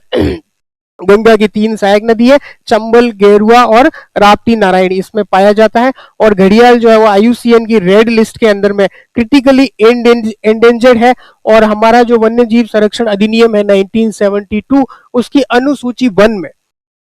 गंगा की 3 सहायक नदी है, चंबल, गेरुआ और राप्ती नारायणी, इसमें पाया जाता है। और घड़ियाल जो है वो आईयूसीएन की रेड लिस्ट के अंदर में क्रिटिकली एंडेंजर्ड है। और हमारा जो वन्य जीव संरक्षण अधिनियम है 1972, उसकी अनुसूची 1 में,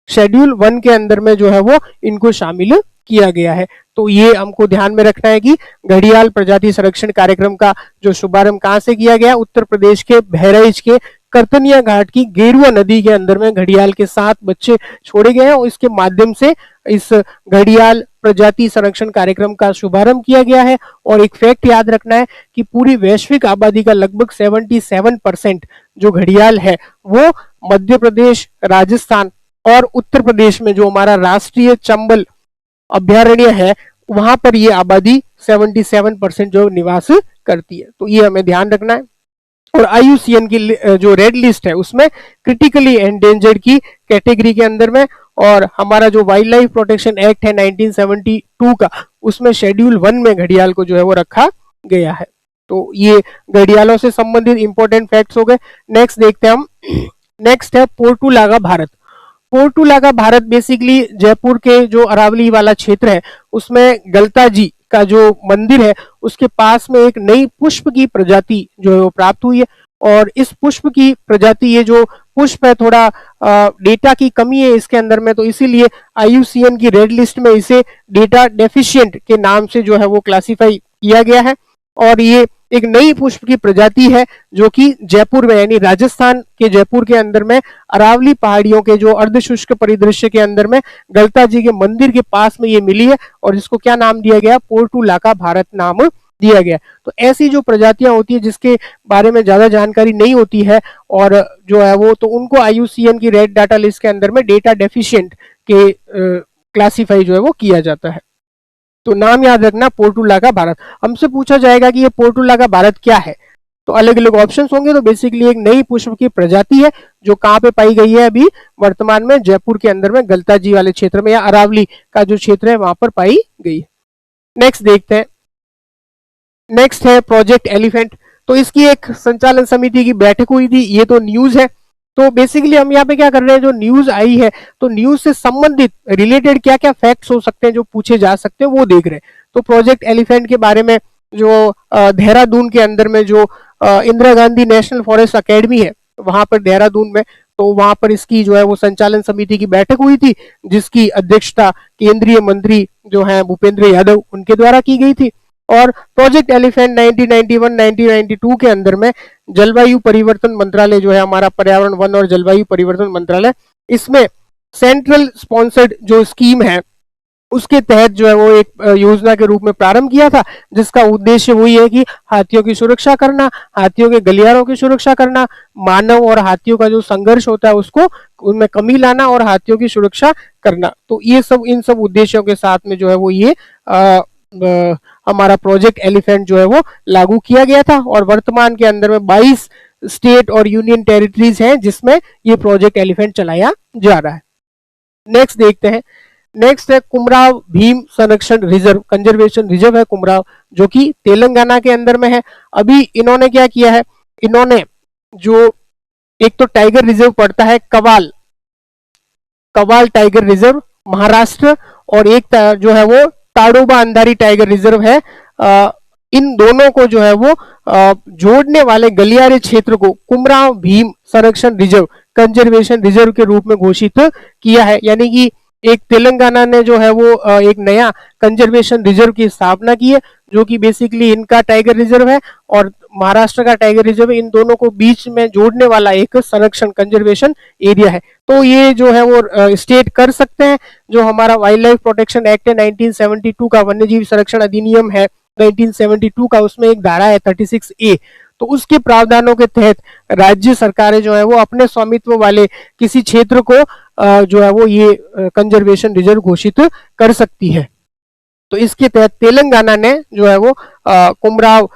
शेड्यूल 1 के अंदर में जो है वो इनको शामिल किया गया है। तो ये हमको ध्यान में रखना है कि घड़ियाल प्रजाति संरक्षण कार्यक्रम का जो शुभारंभ कहां से किया गया, उत्तर प्रदेश के बहराइच के करतनिया घाट की गेरुआ नदी के अंदर में घड़ियाल के 7 बच्चे छोड़े गए हैं और इसके माध्यम से इस घड़ियाल प्रजाति संरक्षण कार्यक्रम का शुभारंभ किया गया है। और एक फैक्ट याद रखना है कि पूरी वैश्विक आबादी का लगभग 77% जो घड़ियाल है वो मध्य प्रदेश, राजस्थान और उत्तर प्रदेश में जो हमारा राष्ट्रीय चंबल अभ्यारण्य है वहां पर ये आबादी 77% जो निवास करती है। तो ये हमें ध्यान रखना है। और आईयूसीएन की जो रेड लिस्ट है उसमें क्रिटिकली एंडेंजर्ड की कैटेगरी के अंदर में, और हमारा जो वाइल्ड लाइफ प्रोटेक्शन एक्ट है 1972 का, उसमें शेड्यूल 1 में घड़ियाल को जो है वो रखा गया है। तो ये घड़ियालों से संबंधित इंपॉर्टेंट फैक्ट्स हो गए। नेक्स्ट देखते हैं हम। नेक्स्ट है पोर्टुलागा भारत। पोर्टुलागा भारत बेसिकली जयपुर के जो अरावली वाला क्षेत्र है उसमें गलता जी का जो मंदिर है उसके पास में एक नई पुष्प की प्रजाति जो है वो प्राप्त हुई है। और इस पुष्प की प्रजाति, ये जो पुष्प है थोड़ा डेटा की कमी है इसके अंदर में, तो इसीलिए आईयूसीएन की रेड लिस्ट में इसे डेटा डेफिशिएंट के नाम से जो है वो क्लासिफाई किया गया है। और ये एक नई पुष्प की प्रजाति है जो कि जयपुर में, यानी राजस्थान के जयपुर के अंदर में अरावली पहाड़ियों के जो अर्धशुष्क परिदृश्य के अंदर में गलता जी के मंदिर के पास में ये मिली है और इसको क्या नाम दिया गया, पोर्टुलाका भारत नाम दिया गया। तो ऐसी जो प्रजातियां होती है जिसके बारे में ज्यादा जानकारी नहीं होती है और जो है वो, तो उनको आईयूसीएन की रेड डाटा लिस्ट के अंदर में डेटा डेफिशिएंट के क्लासिफाई जो है वो किया जाता है। तो नाम याद रखना, पोर्टुलागा भारत। हमसे पूछा जाएगा कि ये पोर्टुलागा भारत क्या है, तो अलग अलग ऑप्शंस होंगे। तो बेसिकली एक नई पुष्प की प्रजाति है जो कहाँ पे पाई गई है, अभी वर्तमान में जयपुर के अंदर में गलता जी वाले क्षेत्र में या अरावली का जो क्षेत्र है वहां पर पाई गई है। नेक्स्ट देखते हैं। नेक्स्ट है प्रोजेक्ट एलिफेंट। तो इसकी एक संचालन समिति की बैठक हुई थी, ये तो न्यूज है। तो बेसिकली हम यहाँ पे क्या कर रहे हैं, जो न्यूज आई है तो न्यूज से संबंधित रिलेटेड क्या क्या फैक्ट्स हो सकते हैं जो पूछे जा सकते हैं वो देख रहे हैं। तो प्रोजेक्ट एलिफेंट के बारे में जो देहरादून के अंदर में जो Indira Gandhi national forest academy है वहां पर देहरादून में, तो वहां पर इसकी जो है वो संचालन समिति की बैठक हुई थी जिसकी अध्यक्षता केंद्रीय मंत्री जो है भूपेंद्र यादव उनके द्वारा की गई थी। और प्रोजेक्ट एलिफेंट 1991-1992 के अंदर में जलवायु परिवर्तन मंत्रालय जो है हमारा पर्यावरण, वन और जलवायु परिवर्तन मंत्रालय, इसमें सेंट्रल स्पॉन्सर्ड जो स्कीम है उसके तहत जो है वो एक योजना के रूप में प्रारंभ किया था जिसका उद्देश्य वही है कि हाथियों की सुरक्षा करना, हाथियों के गलियारों की सुरक्षा करना, मानव और हाथियों का जो संघर्ष होता है उसको उनमें कमी लाना और हाथियों की सुरक्षा करना। तो ये सब, इन सब उद्देश्यों के साथ में जो है वो ये हमारा प्रोजेक्ट एलिफेंट जो है वो लागू किया गया था। और वर्तमान के अंदर में 22 स्टेट और यूनियन टेरिटरीज हैं जिसमें ये प्रोजेक्ट एलिफेंट चलाया जा रहा है। नेक्स्ट देखते हैं। नेक्स्ट है कुमराव भीम संरक्षण रिजर्व, कंजर्वेशन रिजर्व है कुमराव, जो कि तेलंगाना के अंदर में है। अभी इन्होंने क्या किया है, इन्होंने जो एक तो टाइगर रिजर्व पड़ता है कवाल, कवाल टाइगर रिजर्व महाराष्ट्र, और एक जो है वो ताडोबा अंधारी टाइगर रिजर्व है। इन दोनों को जो है वो जोड़ने वाले गलियारे क्षेत्र को कुमराव भीम संरक्षण रिजर्व, कंजर्वेशन रिजर्व के रूप में घोषित किया है। यानी कि एक तेलंगाना ने जो है वो एक नया कंजर्वेशन रिजर्व की स्थापना की है जो कि बेसिकली इनका टाइगर रिजर्व है और महाराष्ट्र का टाइगर रिजर्व, इन दोनों को बीच में जोड़ने वाला एक संरक्षण कंजर्वेशन एरिया है। तो ये जो है वो स्टेट कर सकते हैं। जो हमारा वाइल्ड लाइफ प्रोटेक्शन एक्ट है 1972 का, वन्यजीव संरक्षण अधिनियम है 1972 का, उसमें एक धारा है 36A, तो उसके प्रावधानों के तहत राज्य सरकारें जो है वो अपने स्वामित्व वाले किसी क्षेत्र को जो है वो ये कंजर्वेशन रिजर्व घोषित कर सकती है। तो इसके तहत तेलंगाना ने जो है वो कुमराव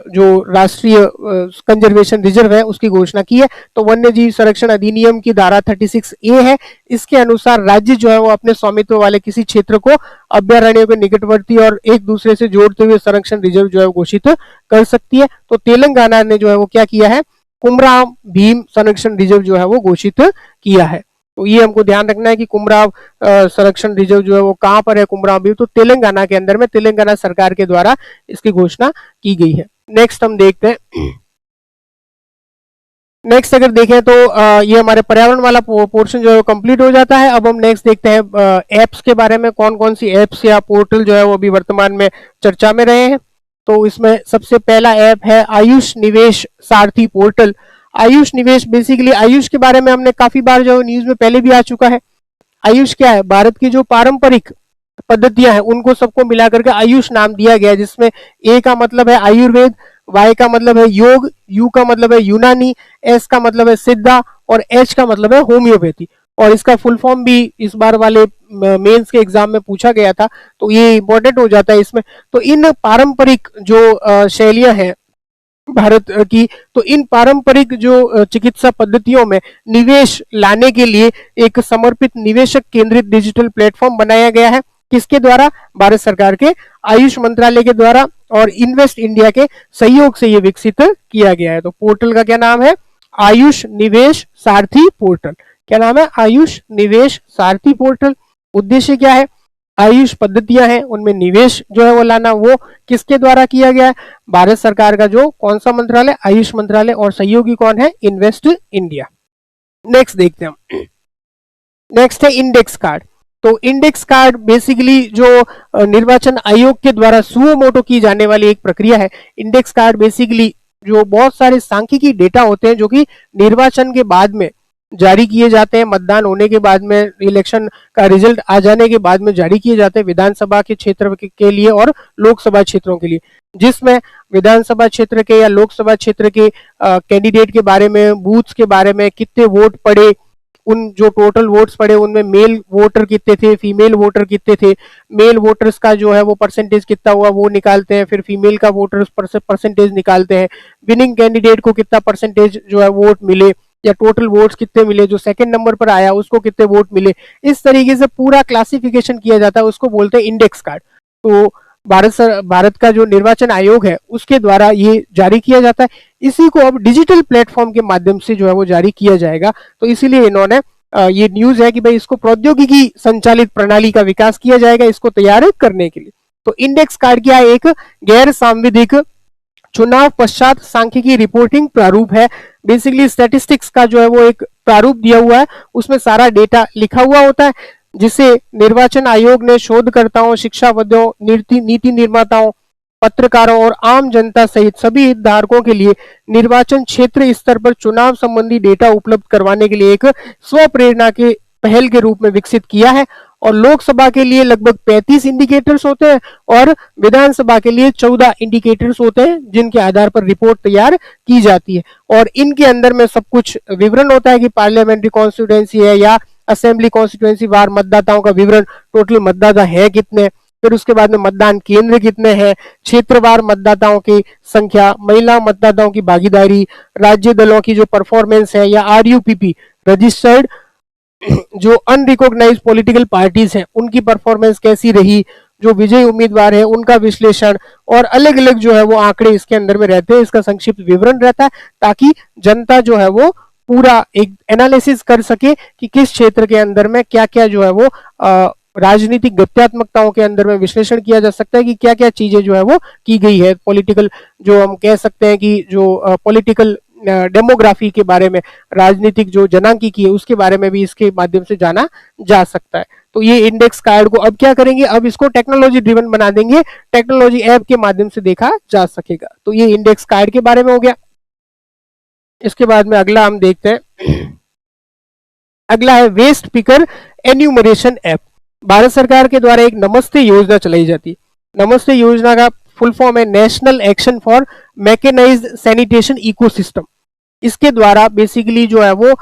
जो राष्ट्रीय कंजर्वेशन रिजर्व है उसकी घोषणा की है। तो वन्य जीव संरक्षण अधिनियम की धारा 36A है, इसके अनुसार राज्य जो है वो अपने स्वामित्व वाले किसी क्षेत्र को अभ्यारण्यों के निकटवर्ती और एक दूसरे से जोड़ते हुए संरक्षण रिजर्व जो है घोषित कर सकती है। तो तेलंगाना ने जो है वो क्या किया है, कुमराव भीम संरक्षण रिजर्व जो है वो घोषित किया है। तो ये हमको ध्यान रखना है कि कुमराव संरक्षण रिजर्व जो है वो कहाँ पर है, कुमराव भी तो तेलंगाना के अंदर में, तेलंगाना सरकार के द्वारा इसकी घोषणा की गई है। नेक्स्ट हम देखते हैं, नेक्स्ट अगर देखें तो ये हमारे पर्यावरण वाला पोर्शन जो है वो कंप्लीट हो जाता है। अब हम नेक्स्ट देखते हैं एप्स के बारे में, कौन कौन सी एप्स या पोर्टल जो है वो अभी वर्तमान में चर्चा में रहे हैं। तो इसमें सबसे पहला ऐप है आयुष निवेश सारथी पोर्टल। आयुष निवेश, बेसिकली आयुष के बारे में हमने काफी बार जो न्यूज में पहले भी आ चुका है। आयुष क्या है, भारत की जो पारंपरिक पद्धतियां हैं उनको सबको मिलाकर के आयुष नाम दिया गया है, जिसमें ए का मतलब है आयुर्वेद, वाई का मतलब है योग, यू का मतलब है यूनानी, एस का मतलब है सिद्धा और एच का मतलब है होम्योपैथी। और इसका फुल फॉर्म भी इस बार वाले मेंस के एग्जाम में पूछा गया था, तो ये इंपॉर्टेंट हो जाता है इसमें। तो इन पारंपरिक जो शैलियां हैं भारत की, तो इन पारंपरिक जो चिकित्सा पद्धतियों में निवेश लाने के लिए एक समर्पित निवेशक केंद्रित डिजिटल प्लेटफॉर्म बनाया गया है। किसके द्वारा? भारत सरकार के आयुष मंत्रालय के द्वारा और इन्वेस्ट इंडिया के सहयोग से ये विकसित किया गया है। तो पोर्टल का क्या नाम है? आयुष निवेश सारथी पोर्टल। क्या नाम है? आयुष निवेश सारथी पोर्टल। उद्देश्य क्या है? आयुष पद्धतियां हैं उनमें निवेश जो है वो लाना, वो किसके द्वारा किया गया है? भारत सरकार का जो कौन सा मंत्रालय? आयुष मंत्रालय। और सहयोगी कौन है? Invest India. नेक्स्ट देखते हैं हम, नेक्स्ट है इंडेक्स कार्ड। तो इंडेक्स कार्ड बेसिकली जो निर्वाचन आयोग के द्वारा सुओ मोटो की जाने वाली एक प्रक्रिया है। इंडेक्स कार्ड बेसिकली जो बहुत सारे सांख्यिकी डेटा होते हैं जो कि निर्वाचन के बाद में जारी किए जाते हैं, मतदान होने के बाद में, इलेक्शन का रिजल्ट आ जाने के बाद में जारी किए जाते हैं विधानसभा के क्षेत्र के लिए और लोकसभा क्षेत्रों के लिए, जिसमें विधानसभा क्षेत्र के या लोकसभा क्षेत्र के कैंडिडेट के बारे में, बूथ्स के बारे में, कितने वोट पड़े, उन जो टोटल वोट्स पड़े उनमें मेल वोटर कितने थे, फीमेल वोटर कितने थे, मेल वोटर्स का जो है वो परसेंटेज कितना हुआ वो निकालते हैं, फिर फीमेल का वोटर्स परसेंटेज निकालते हैं, विनिंग कैंडिडेट को कितना परसेंटेज जो है वोट मिले या टोटल वोट्स कितने मिले, जो सेकंड नंबर पर आया उसको कितने वोट मिले, इस तरीके से पूरा क्लासिफिकेशन किया जाता है, उसको बोलते हैं इंडेक्स कार्ड। तो भारत का जो निर्वाचन आयोग है उसके द्वारा ये जारी किया जाता है। इसी को अब डिजिटल प्लेटफॉर्म के माध्यम से जो है वो जारी किया जाएगा। तो इसीलिए इन्होंने ये न्यूज है कि भाई इसको प्रौद्योगिकी संचालित प्रणाली का विकास किया जाएगा इसको तैयार करने के लिए। तो इंडेक्स कार्ड क्या है? एक गैर सांविधिक चुनाव पश्चात सांख्यिकी रिपोर्टिंग प्रारूप है। बेसिकली स्टैटिस्टिक्स का जो है वो एक प्रारूप दिया हुआ है, उसमें सारा डेटा लिखा हुआ होता है, जिसे निर्वाचन आयोग ने शोधकर्ताओं, शिक्षाविदों, नीति निर्माताओं, पत्रकारों और आम जनता सहित सभी हितधारकों के लिए निर्वाचन क्षेत्र स्तर पर चुनाव संबंधी डेटा उपलब्ध करवाने के लिए एक स्वप्रेरणा के पहल के रूप में विकसित किया है। और लोकसभा के लिए लगभग 35 इंडिकेटर्स होते हैं और विधानसभा के लिए 14 इंडिकेटर्स होते हैं, जिनके आधार पर रिपोर्ट तैयार की जाती है। और इनके अंदर में सब कुछ विवरण होता है कि पार्लियामेंट्री कॉन्स्टिट्यूएंसी है या असेंबली कॉन्स्टिट्यूएंसी वार मतदाताओं का विवरण, टोटल मतदाता है कितने, फिर उसके बाद में मतदान केंद्र कितने हैं, क्षेत्रवार मतदाताओं की संख्या, महिला मतदाताओं की भागीदारी, राज्य दलों की जो परफॉर्मेंस है या आरयूपीपी रजिस्टर्ड जो अनरिकॉग्नाइज्ड पॉलिटिकल पार्टीज हैं उनकी परफॉर्मेंस कैसी रही, जो विजयी उम्मीदवार है उनका विश्लेषण, और अलग अलग जो है वो आंकड़े इसके अंदर में रहते हैं। इसका संक्षिप्त विवरण रहता है ताकि जनता जो है वो पूरा एक एनालिसिस कर सके कि किस क्षेत्र के अंदर में क्या क्या जो है वो राजनीतिक गत्यात्मकताओं के अंदर में विश्लेषण किया जा सकता है कि क्या क्या चीजें जो है वो की गई है। पॉलिटिकल जो हम कह सकते हैं कि जो पॉलिटिकल डेमोग्राफी के बारे में, राजनीतिक जो जनांकीकी है उसके बारे में भी इसके माध्यम से जाना जा सकता है। तो ये इंडेक्स कार्ड को अब क्या करेंगे, अब इसको टेक्नोलॉजी ड्रिवन बना देंगे, टेक्नोलॉजी ऐप के माध्यम से देखा जा सकेगा। तो ये इंडेक्स कार्ड के बारे में हो गया। इसके बाद में अगला हम देखते हैं, अगला है waste picker enumeration app. Bharat सरकार के द्वारा एक नमस्ते योजना चलाई जाती है। नमस्ते योजना का फुल फॉर्म है national action for mechanised sanitation ecosystem. इसके द्वारा बेसिकली जो है वो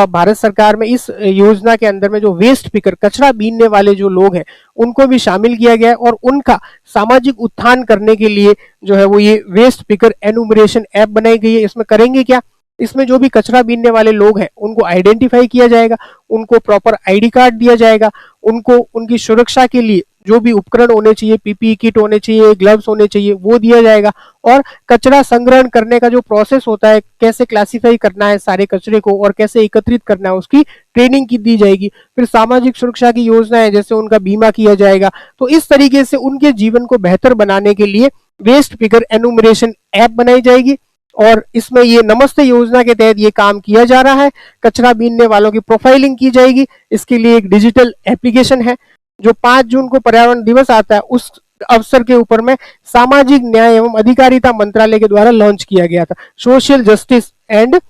भारत सरकार में इस योजना के अंदर में जो वेस्ट पिकर, कचरा बीनने वाले जो लोग हैं उनको भी शामिल किया गया है और उनका सामाजिक उत्थान करने के लिए जो है वो ये वेस्ट पिकर एन्यूमरेशन ऐप बनाई गई है। इसमें करेंगे क्या, इसमें जो भी कचरा बीनने वाले लोग हैं उनको आइडेंटिफाई किया जाएगा, उनको प्रॉपर आईडी कार्ड दिया जाएगा, उनको उनकी सुरक्षा के लिए जो भी उपकरण होने चाहिए, पीपीई किट होने चाहिए, ग्लव्स होने चाहिए, वो दिया जाएगा। और कचरा संग्रहण करने का जो प्रोसेस होता है, कैसे क्लासिफाई करना है सारे कचरे को और कैसे एकत्रित करना है, उसकी ट्रेनिंग की दी जाएगी। फिर सामाजिक सुरक्षा की योजनाएं, जैसे उनका बीमा किया जाएगा। तो इस तरीके से उनके जीवन को बेहतर बनाने के लिए वेस्ट पिकर एनुमरेशन ऐप बनाई जाएगी। और इसमें ये नमस्ते योजना के तहत ये काम किया जा रहा है। कचरा बीनने वालों की प्रोफाइलिंग की जाएगी। इसके लिए एक डिजिटल एप्लीकेशन है। जो 5 जून को पर्यावरण दिवस आता है, उस अवसर के ऊपर में सामाजिक न्याय एवं अधिकारिता मंत्रालय के द्वारा लॉन्च किया गया था। सोशल जस्टिस एंड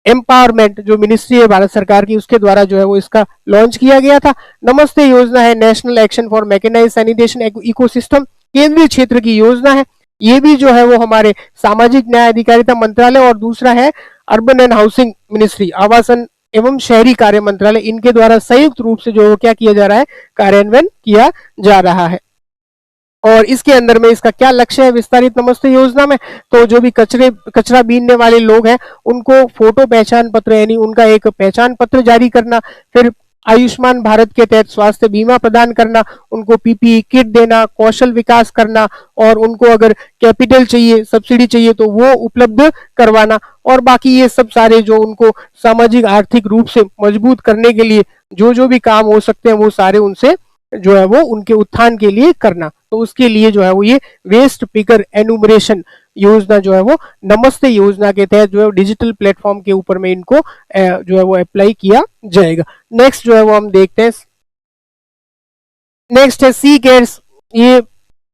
एम्पावरमेंट जो मिनिस्ट्री है भारत सरकार की, उसके द्वारा जो है वो इसका लॉन्च किया गया था। नमस्ते योजना है national action for mechanised sanitation ecosystem, केंद्रीय क्षेत्र की योजना है। ये भी जो है वो हमारे सामाजिक न्याय अधिकारिता मंत्रालय, और दूसरा है अर्बन एंड हाउसिंग मिनिस्ट्री, आवासन एवं शहरी कार्य मंत्रालय, इनके द्वारा संयुक्त रूप से जो क्या किया जा रहा है, कार्यान्वयन किया जा रहा है। और इसके अंदर में इसका क्या लक्ष्य है विस्तारित नमस्ते योजना में, तो जो भी कचरा बीनने वाले लोग हैं, उनको फोटो पहचान पत्र यानी उनका एक पहचान पत्र जारी करना, फिर आयुष्मान भारत के तहत स्वास्थ्य बीमा प्रदान करना, उनको पीपीई किट देना, कौशल विकास करना, और उनको अगर कैपिटल चाहिए, सब्सिडी चाहिए तो वो उपलब्ध करवाना। और बाकी ये सब सारे जो उनको सामाजिक आर्थिक रूप से मजबूत करने के लिए जो जो भी काम हो सकते हैं, वो सारे उनसे जो है वो उनके उत्थान के लिए करना। तो उसके लिए जो है वो ये वेस्ट पिकर एनुमरेशन योजना जो है वो नमस्ते योजना के तहत जो है डिजिटल प्लेटफॉर्म के ऊपर में इनको जो है वो अप्लाई किया जाएगा। नेक्स्ट जो है वो हम देखते हैं, नेक्स्ट है सी केयर्स। ये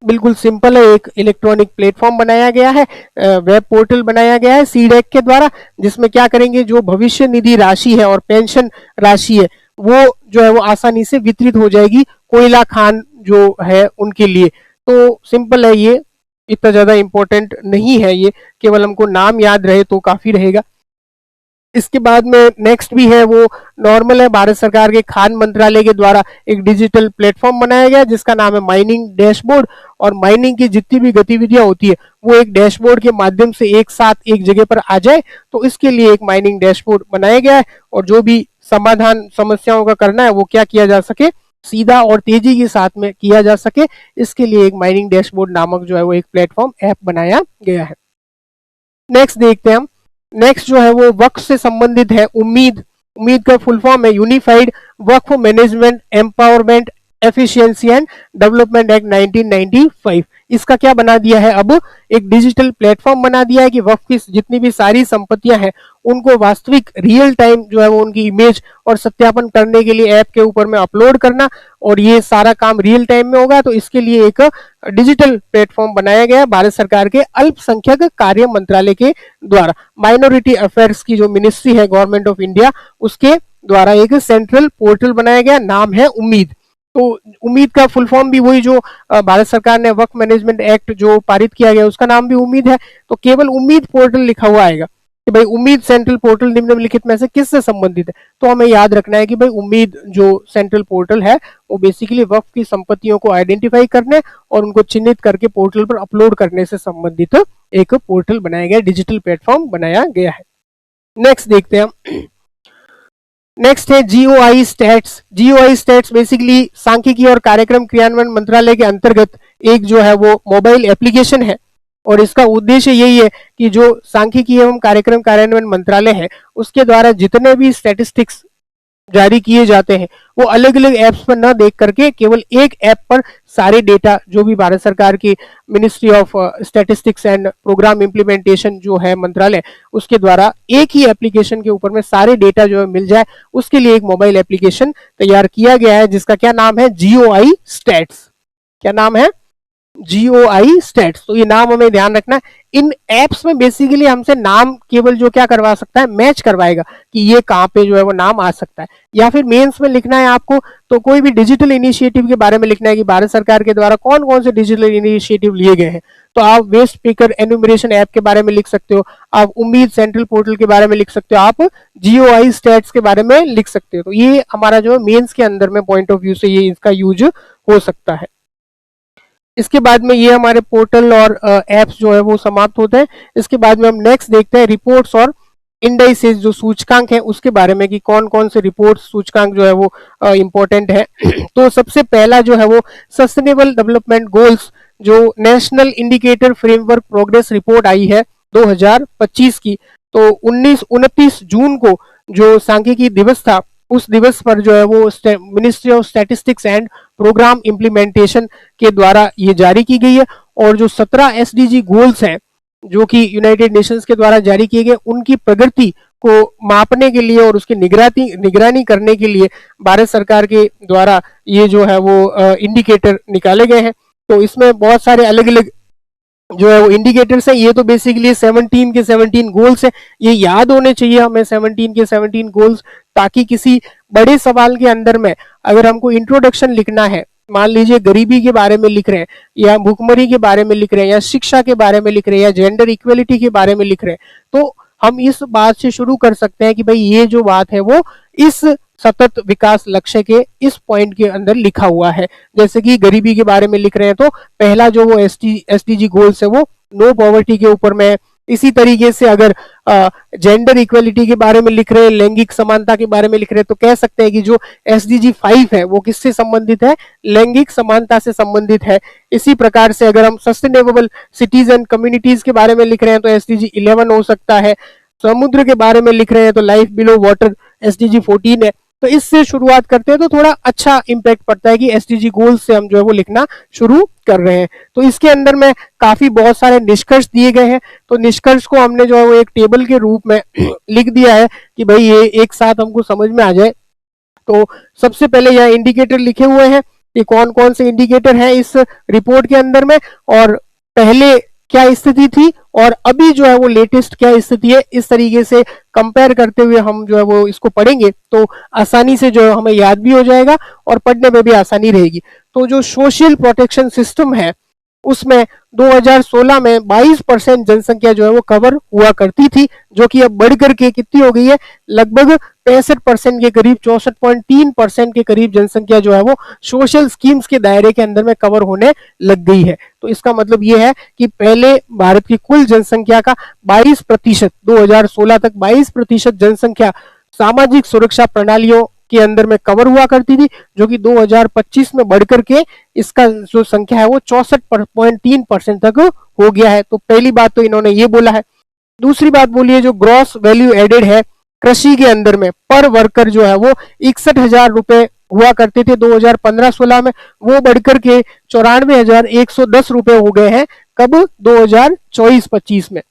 बिल्कुल सिंपल है, एक इलेक्ट्रॉनिक प्लेटफॉर्म बनाया गया है, वेब पोर्टल बनाया गया है सीडेक के द्वारा, जिसमें क्या करेंगे, जो भविष्य निधि राशि है और पेंशन राशि है, वो जो है वो आसानी से वितरित हो जाएगी कोयला खान जो है उनके लिए। तो सिंपल है, ये इतना ज्यादा इंपॉर्टेंट नहीं है, ये केवल हमको नाम याद रहे तो काफी रहेगा। इसके बाद में नेक्स्ट भी है वो नॉर्मल है, भारत सरकार के खान मंत्रालय के द्वारा एक डिजिटल प्लेटफॉर्म बनाया गया जिसका नाम है माइनिंग डैशबोर्ड। और माइनिंग की जितनी भी गतिविधियां होती है वो एक डैशबोर्ड के माध्यम से एक साथ एक जगह पर आ जाए, तो इसके लिए एक माइनिंग डैशबोर्ड बनाया गया है। और जो भी समाधान समस्याओं का करना है वो क्या किया जा सके, सीधा और तेजी के साथ में किया जा सके, इसके लिए एक माइनिंग डैशबोर्ड नामक जो है वो एक प्लेटफॉर्म ऐप बनाया गया है। नेक्स्ट देखते हैं हम, नेक्स्ट जो है वो वक्फ से संबंधित है। उम्मीद, उम्मीद का फुल फॉर्म है unified Waqf management empowerment efficiency and development act 1995। इसका क्या बना दिया है, अब एक डिजिटल प्लेटफॉर्म बना दिया है कि वक्फ की जितनी भी सारी संपत्तियां हैं उनको वास्तविक रियल टाइम जो है वो उनकी इमेज और सत्यापन करने के लिए ऐप के ऊपर में अपलोड करना, और ये सारा काम रियल टाइम में होगा। तो इसके लिए एक डिजिटल प्लेटफॉर्म बनाया गया है भारत सरकार के अल्पसंख्यक कार्य मंत्रालय के द्वारा। माइनॉरिटी अफेयर्स की जो मिनिस्ट्री है गवर्नमेंट ऑफ इंडिया, उसके द्वारा एक सेंट्रल पोर्टल बनाया गया, नाम है उम्मीद। तो उम्मीद का फुल फॉर्म भी वही जो भारत सरकार ने वक्फ मैनेजमेंट एक्ट जो पारित किया गया उसका नाम भी उम्मीद है। तो केवल उम्मीद पोर्टल लिखा हुआ आएगा कि भाई उम्मीद सेंट्रल पोर्टल निम्नलिखित में से किससे संबंधित है, तो हमें याद रखना है कि भाई उम्मीद जो सेंट्रल पोर्टल है वो बेसिकली वक्फ की संपत्तियों को आइडेंटिफाई करने और उनको चिन्हित करके पोर्टल पर अपलोड करने से संबंधित एक पोर्टल बनाया गया, डिजिटल प्लेटफॉर्म बनाया गया है। नेक्स्ट देखते हैं हम, नेक्स्ट है GOI stats. GOI stats basically सांख्यिकी और कार्यक्रम क्रियान्वयन मंत्रालय के अंतर्गत एक जो है वो मोबाइल एप्लीकेशन है, और इसका उद्देश्य यही है कि जो सांख्यिकी एवं कार्यक्रम कार्यान्वयन मंत्रालय है उसके द्वारा जितने भी स्टैटिस्टिक्स जारी किए जाते हैं वो अलग अलग ऐप्स पर न देख करके केवल एक ऐप पर सारे डेटा जो भी भारत सरकार की ministry of statistics and programme implementation जो है मंत्रालय, उसके द्वारा एक ही एप्लीकेशन के ऊपर में सारे डेटा जो है मिल जाए, उसके लिए एक मोबाइल एप्लीकेशन तैयार किया गया है जिसका क्या नाम है, जीओआई स्टैट्स। क्या नाम है, जीओआई स्टैट्स। तो ये नाम हमें ध्यान रखना है। इन एप्स में बेसिकली हमसे नाम केवल जो क्या करवा सकता है, मैच करवाएगा कि ये कहाँ पे जो है वो नाम आ सकता है। या फिर मेंस में लिखना है आपको तो कोई भी डिजिटल इनिशिएटिव के बारे में लिखना है कि भारत सरकार के द्वारा कौन कौन से डिजिटल इनिशिएटिव लिए गए हैं, तो आप वेस्ट पिकर एन्यूमरेशन ऐप के बारे में लिख सकते हो, आप उम्मीद सेंट्रल पोर्टल के बारे में लिख सकते हो, आप जीओआई स्टैट्स के बारे में लिख सकते हो। तो ये हमारा जो मेंस के अंदर में पॉइंट ऑफ व्यू से ये इसका यूज हो सकता है। इसके बाद में ये हमारे पोर्टल और एप्स जो है वो समाप्त होते हैं। इसके बाद में हम नेक्स्ट देखते हैं रिपोर्ट्स और इंडाइसेस जो सूचकांक है उसके बारे में कि कौन कौन से रिपोर्ट सूचकांक जो है वो इम्पोर्टेंट है। तो सबसे पहला जो है वो सस्टेनेबल डेवलपमेंट गोल्स जो national indicator framework progress report आई है 2025 की। तो 29 जून को जो सांख्यिकी दिवस था उस दिवस पर जो है वो ministry of statistics and programme implementation के द्वारा ये जारी की गई है। और जो 17 एसडीजी गोल्स हैं जो कि यूनाइटेड नेशंस के द्वारा जारी किए गए उनकी प्रगति को मापने के लिए और उसकी निगरानी करने के लिए भारत सरकार के द्वारा ये जो है वो इंडिकेटर निकाले गए हैं। तो इसमें बहुत सारे अलग अलग जो है वो इंडिकेटर्स है। ये तो बेसिकली 17 के 17 गोल्स है, ये याद होने चाहिए हमें 17 के 17 गोल्स, ताकि किसी बड़े सवाल के अंदर में अगर हमको इंट्रोडक्शन लिखना है, मान लीजिए गरीबी के बारे में लिख रहे हैं या भूखमरी के बारे में लिख रहे हैं या शिक्षा के बारे में लिख रहे हैं या जेंडर इक्वलिटी के बारे में लिख रहे हैं, तो हम इस बात से शुरू कर सकते हैं कि भाई ये जो बात है वो इस सतत विकास लक्ष्य के इस पॉइंट के अंदर लिखा हुआ है। जैसे कि गरीबी के बारे में लिख रहे हैं तो पहला जो वो एसडीजी गोल्स है वो नो पॉवर्टी के ऊपर में है। इसी तरीके से अगर जेंडर इक्वलिटी के बारे में लिख रहे हैं, लैंगिक समानता के बारे में लिख रहे हैं, तो कह सकते हैं कि जो एसडीजी 5 है वो किससे संबंधित है, लैंगिक समानता से संबंधित है। इसी प्रकार से अगर हम सस्टेनेबल सिटीज एंड कम्युनिटीज के बारे में लिख रहे हैं तो एसडीजी 11 हो सकता है। समुद्र के बारे में लिख रहे हैं तो लाइफ बिलो वाटर एसडीजी 14 है। तो इससे शुरुआत करते हैं तो थोड़ा अच्छा इंपैक्ट पड़ता है कि एसडीजी गोल्स से हम जो है वो लिखना शुरू कर रहे हैं। तो इसके अंदर में काफी बहुत सारे निष्कर्ष दिए गए हैं। तो निष्कर्ष को हमने जो है वो एक टेबल के रूप में लिख दिया है कि भाई ये एक साथ हमको समझ में आ जाए। तो सबसे पहले यह इंडिकेटर लिखे हुए हैं कि कौन कौन से इंडिकेटर हैं इस रिपोर्ट के अंदर में, और पहले क्या स्थिति थी और अभी जो है वो लेटेस्ट क्या स्थिति है, इस तरीके से कंपेयर करते हुए हम जो है वो इसको पढ़ेंगे तो आसानी से जो है हमें याद भी हो जाएगा और पढ़ने में भी आसानी रहेगी। तो जो सोशल प्रोटेक्शन सिस्टम है उसमें 2016 में 22% जनसंख्या जो है वो कवर हुआ करती थी, जो कि अब बढ़ करके कितनी हो गई है, लगभग 65% के करीब, 64.3% के करीब जनसंख्या जो है वो सोशल स्कीम्स के दायरे के अंदर में कवर होने लग गई है। तो इसका मतलब ये है कि पहले भारत की कुल जनसंख्या का 22%, 2016 तक 22% जनसंख्या सामाजिक सुरक्षा प्रणालियों के अंदर में कवर हुआ करती थी, जो कि 2025 में बढ़कर के इसका जो संख्या है वो 64.3% तक हो गया है। तो पहली बात तो इन्होंने ये बोला है। दूसरी बात बोलिए जो ग्रॉस वैल्यू एडेड है कृषि के अंदर में पर वर्कर जो है वो 61,000 रुपए हुआ करते थे 2015-16 में, वो बढ़कर के 94,110 रुपए हो गए हैं कब, 2024-25 में।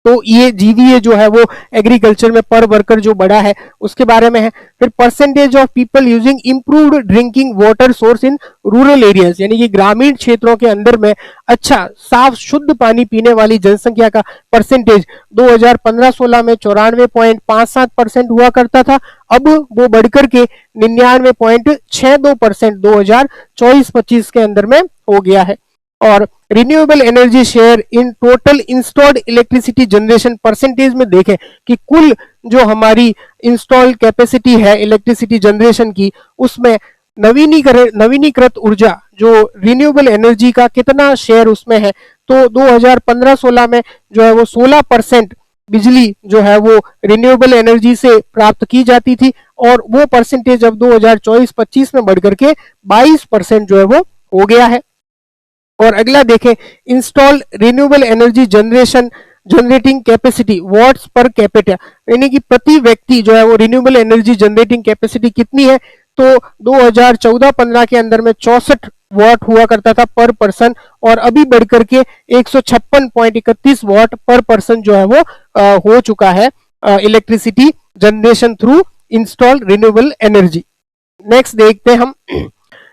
तो ये जीवीए जो है वो एग्रीकल्चर में पर वर्कर जो बढ़ा है उसके बारे में है। फिर percentage of people using improved drinking water source in rural areas, यानी कि ग्रामीण क्षेत्रों के अंदर में अच्छा साफ शुद्ध पानी पीने वाली जनसंख्या का परसेंटेज 2015-16 में 94.57% हुआ करता था, अब वो बढ़कर के 99.62% 2024-25 के अंदर में हो गया है। और renewable energy share in total installed electricity generation percentage में देखें कि कुल जो हमारी इंस्टॉल कैपेसिटी है इलेक्ट्रिसिटी जनरेशन की, उसमें नवीनीकृत ऊर्जा जो रिन्यूएबल एनर्जी का कितना शेयर उसमें है, तो 2015-16 में जो है वो 16% बिजली जो है वो रिन्यूएबल एनर्जी से प्राप्त की जाती थी, और वो परसेंटेज अब 2024-25 में बढ़कर के 22% जो है वो हो गया है। और अगला देखें install renewable energy generating capacity watts per capita, यानी कि प्रति व्यक्ति जो है वो रिन्यूएबल एनर्जी जनरेटिंग कैपेसिटी कितनी है, तो 2014-15 के अंदर में 64 वॉट हुआ करता था पर पर्सन, और अभी बढ़कर के 156.31 वॉट पर पर्सन जो है वो हो चुका है electricity generation through install renewable energy. Next देखते हैं हम।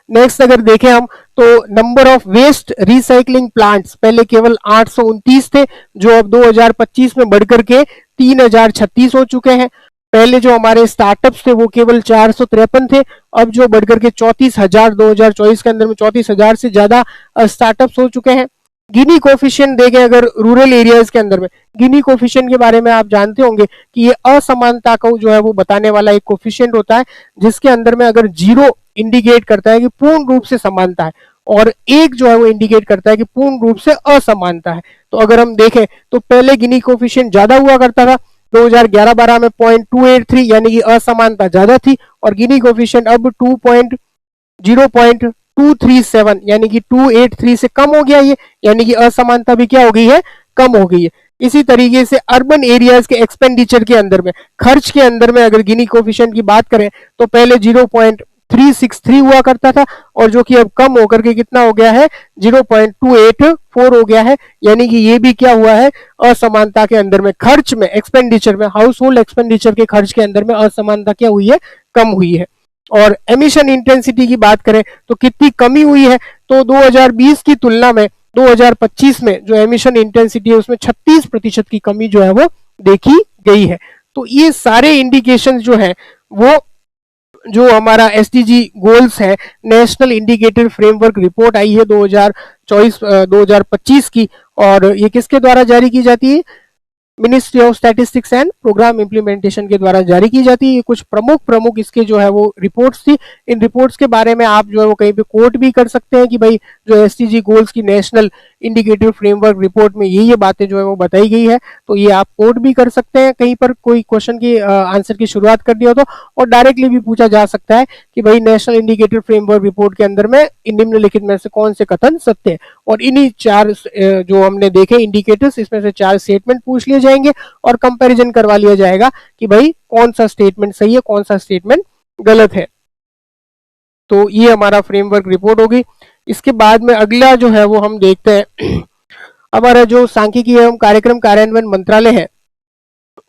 नेक्स्ट अगर देखें हम तो number of waste recycling plants पहले केवल 829 थे, जो अब 2025 में बढ़कर के 3036 हो चुके हैं। पहले जो हमारे स्टार्टअप्स थे वो केवल 453 थे, अब जो बढ़कर के 34,000 2024 के अंदर में 34,000 से ज्यादा स्टार्टअप्स हो चुके हैं। गिनी कोफिशिएंट देखें अगर रूरल एरियाज के अंदर में, गिनी कोफिशिएंट के बारे में आप जानते होंगे कि ये असमानता को जो है वो बताने वाला एक कोफिशिएंट होता है, जिसके अंदर में अगर 0 इंडिकेट करता है कि पूर्ण रूप से समानता है और 1 जो है वो इंडिकेट करता है कि पूर्ण रूप से असमानता है। तो अगर हम देखें तो पहले गिनी कोफिशिएंट ज्यादा हुआ करता था, 2011-12 में 0.283 यानी कि असमानता ज्यादा थी, और गिनी कोफिशिएंट अब 0.237 यानी कि 283 से कम हो गया ये, यानी कि असमानता भी क्या हो गई है, कम हो गई है। इसी तरीके से अर्बन एरियाज के एक्सपेंडिचर के अंदर में, खर्च के अंदर में अगर गिनी कोफिशिएंट की बात करें तो पहले 0.363 हुआ करता था, और जो कि अब कम होकर के कितना हो गया है, 0.284 हो गया है, यानी कि ये भी क्या हुआ है, असमानता के अंदर में, खर्च में, एक्सपेंडिचर में, हाउस होल्ड एक्सपेंडिचर के खर्च के अंदर में असमानता क्या हुई है, कम हुई है। और एमिशन इंटेंसिटी की बात करें तो कितनी कमी हुई है, तो 2020 की तुलना में 2025 में जो एमिशन इंटेंसिटी है उसमें 36% की कमी जो है वो देखी गई है। तो ये सारे इंडिकेशन जो है वो जो हमारा एसडीजी गोल्स है, नेशनल इंडिकेटर फ्रेमवर्क रिपोर्ट आई है 2025 की, और ये किसके द्वारा जारी की जाती है, ministry of statistics and programme implementation के द्वारा जारी की जाती है। ये कुछ प्रमुख इसके जो है वो रिपोर्ट्स थी। इन रिपोर्ट्स के बारे में आप जो है वो कहीं पे कोट भी कर सकते हैं कि भाई जो एसटीजी गोल्स की नेशनल इंडिकेटिव फ्रेमवर्क रिपोर्ट में ये बातें जो है वो बताई गई है, तो ये आप कोट भी कर सकते हैं कहीं पर कोई क्वेश्चन की आंसर की शुरुआत करनी हो तो, और डायरेक्टली भी पूछा जा सकता है कि भाई नेशनल इंडिकेटिव फ्रेमवर्क रिपोर्ट के अंदर में निम्नलिखित में से कौन से कथन सत्य है। और इन्हीं 4 जो हमने देखे इंडिकेटर्स, इसमें से 4 स्टेटमेंट पूछ लिए जाएंगे और कंपैरिजन करवा लिया जाएगा कि भाई कौन सा स्टेटमेंट सही है, कौन सा स्टेटमेंट गलत है। तो ये हमारा फ्रेमवर्क रिपोर्ट होगी। इसके बाद में अगला जो है वो हम देखते हैं हमारा जो सांख्यिकी एवं कार्यक्रम कार्यान्वयन मंत्रालय है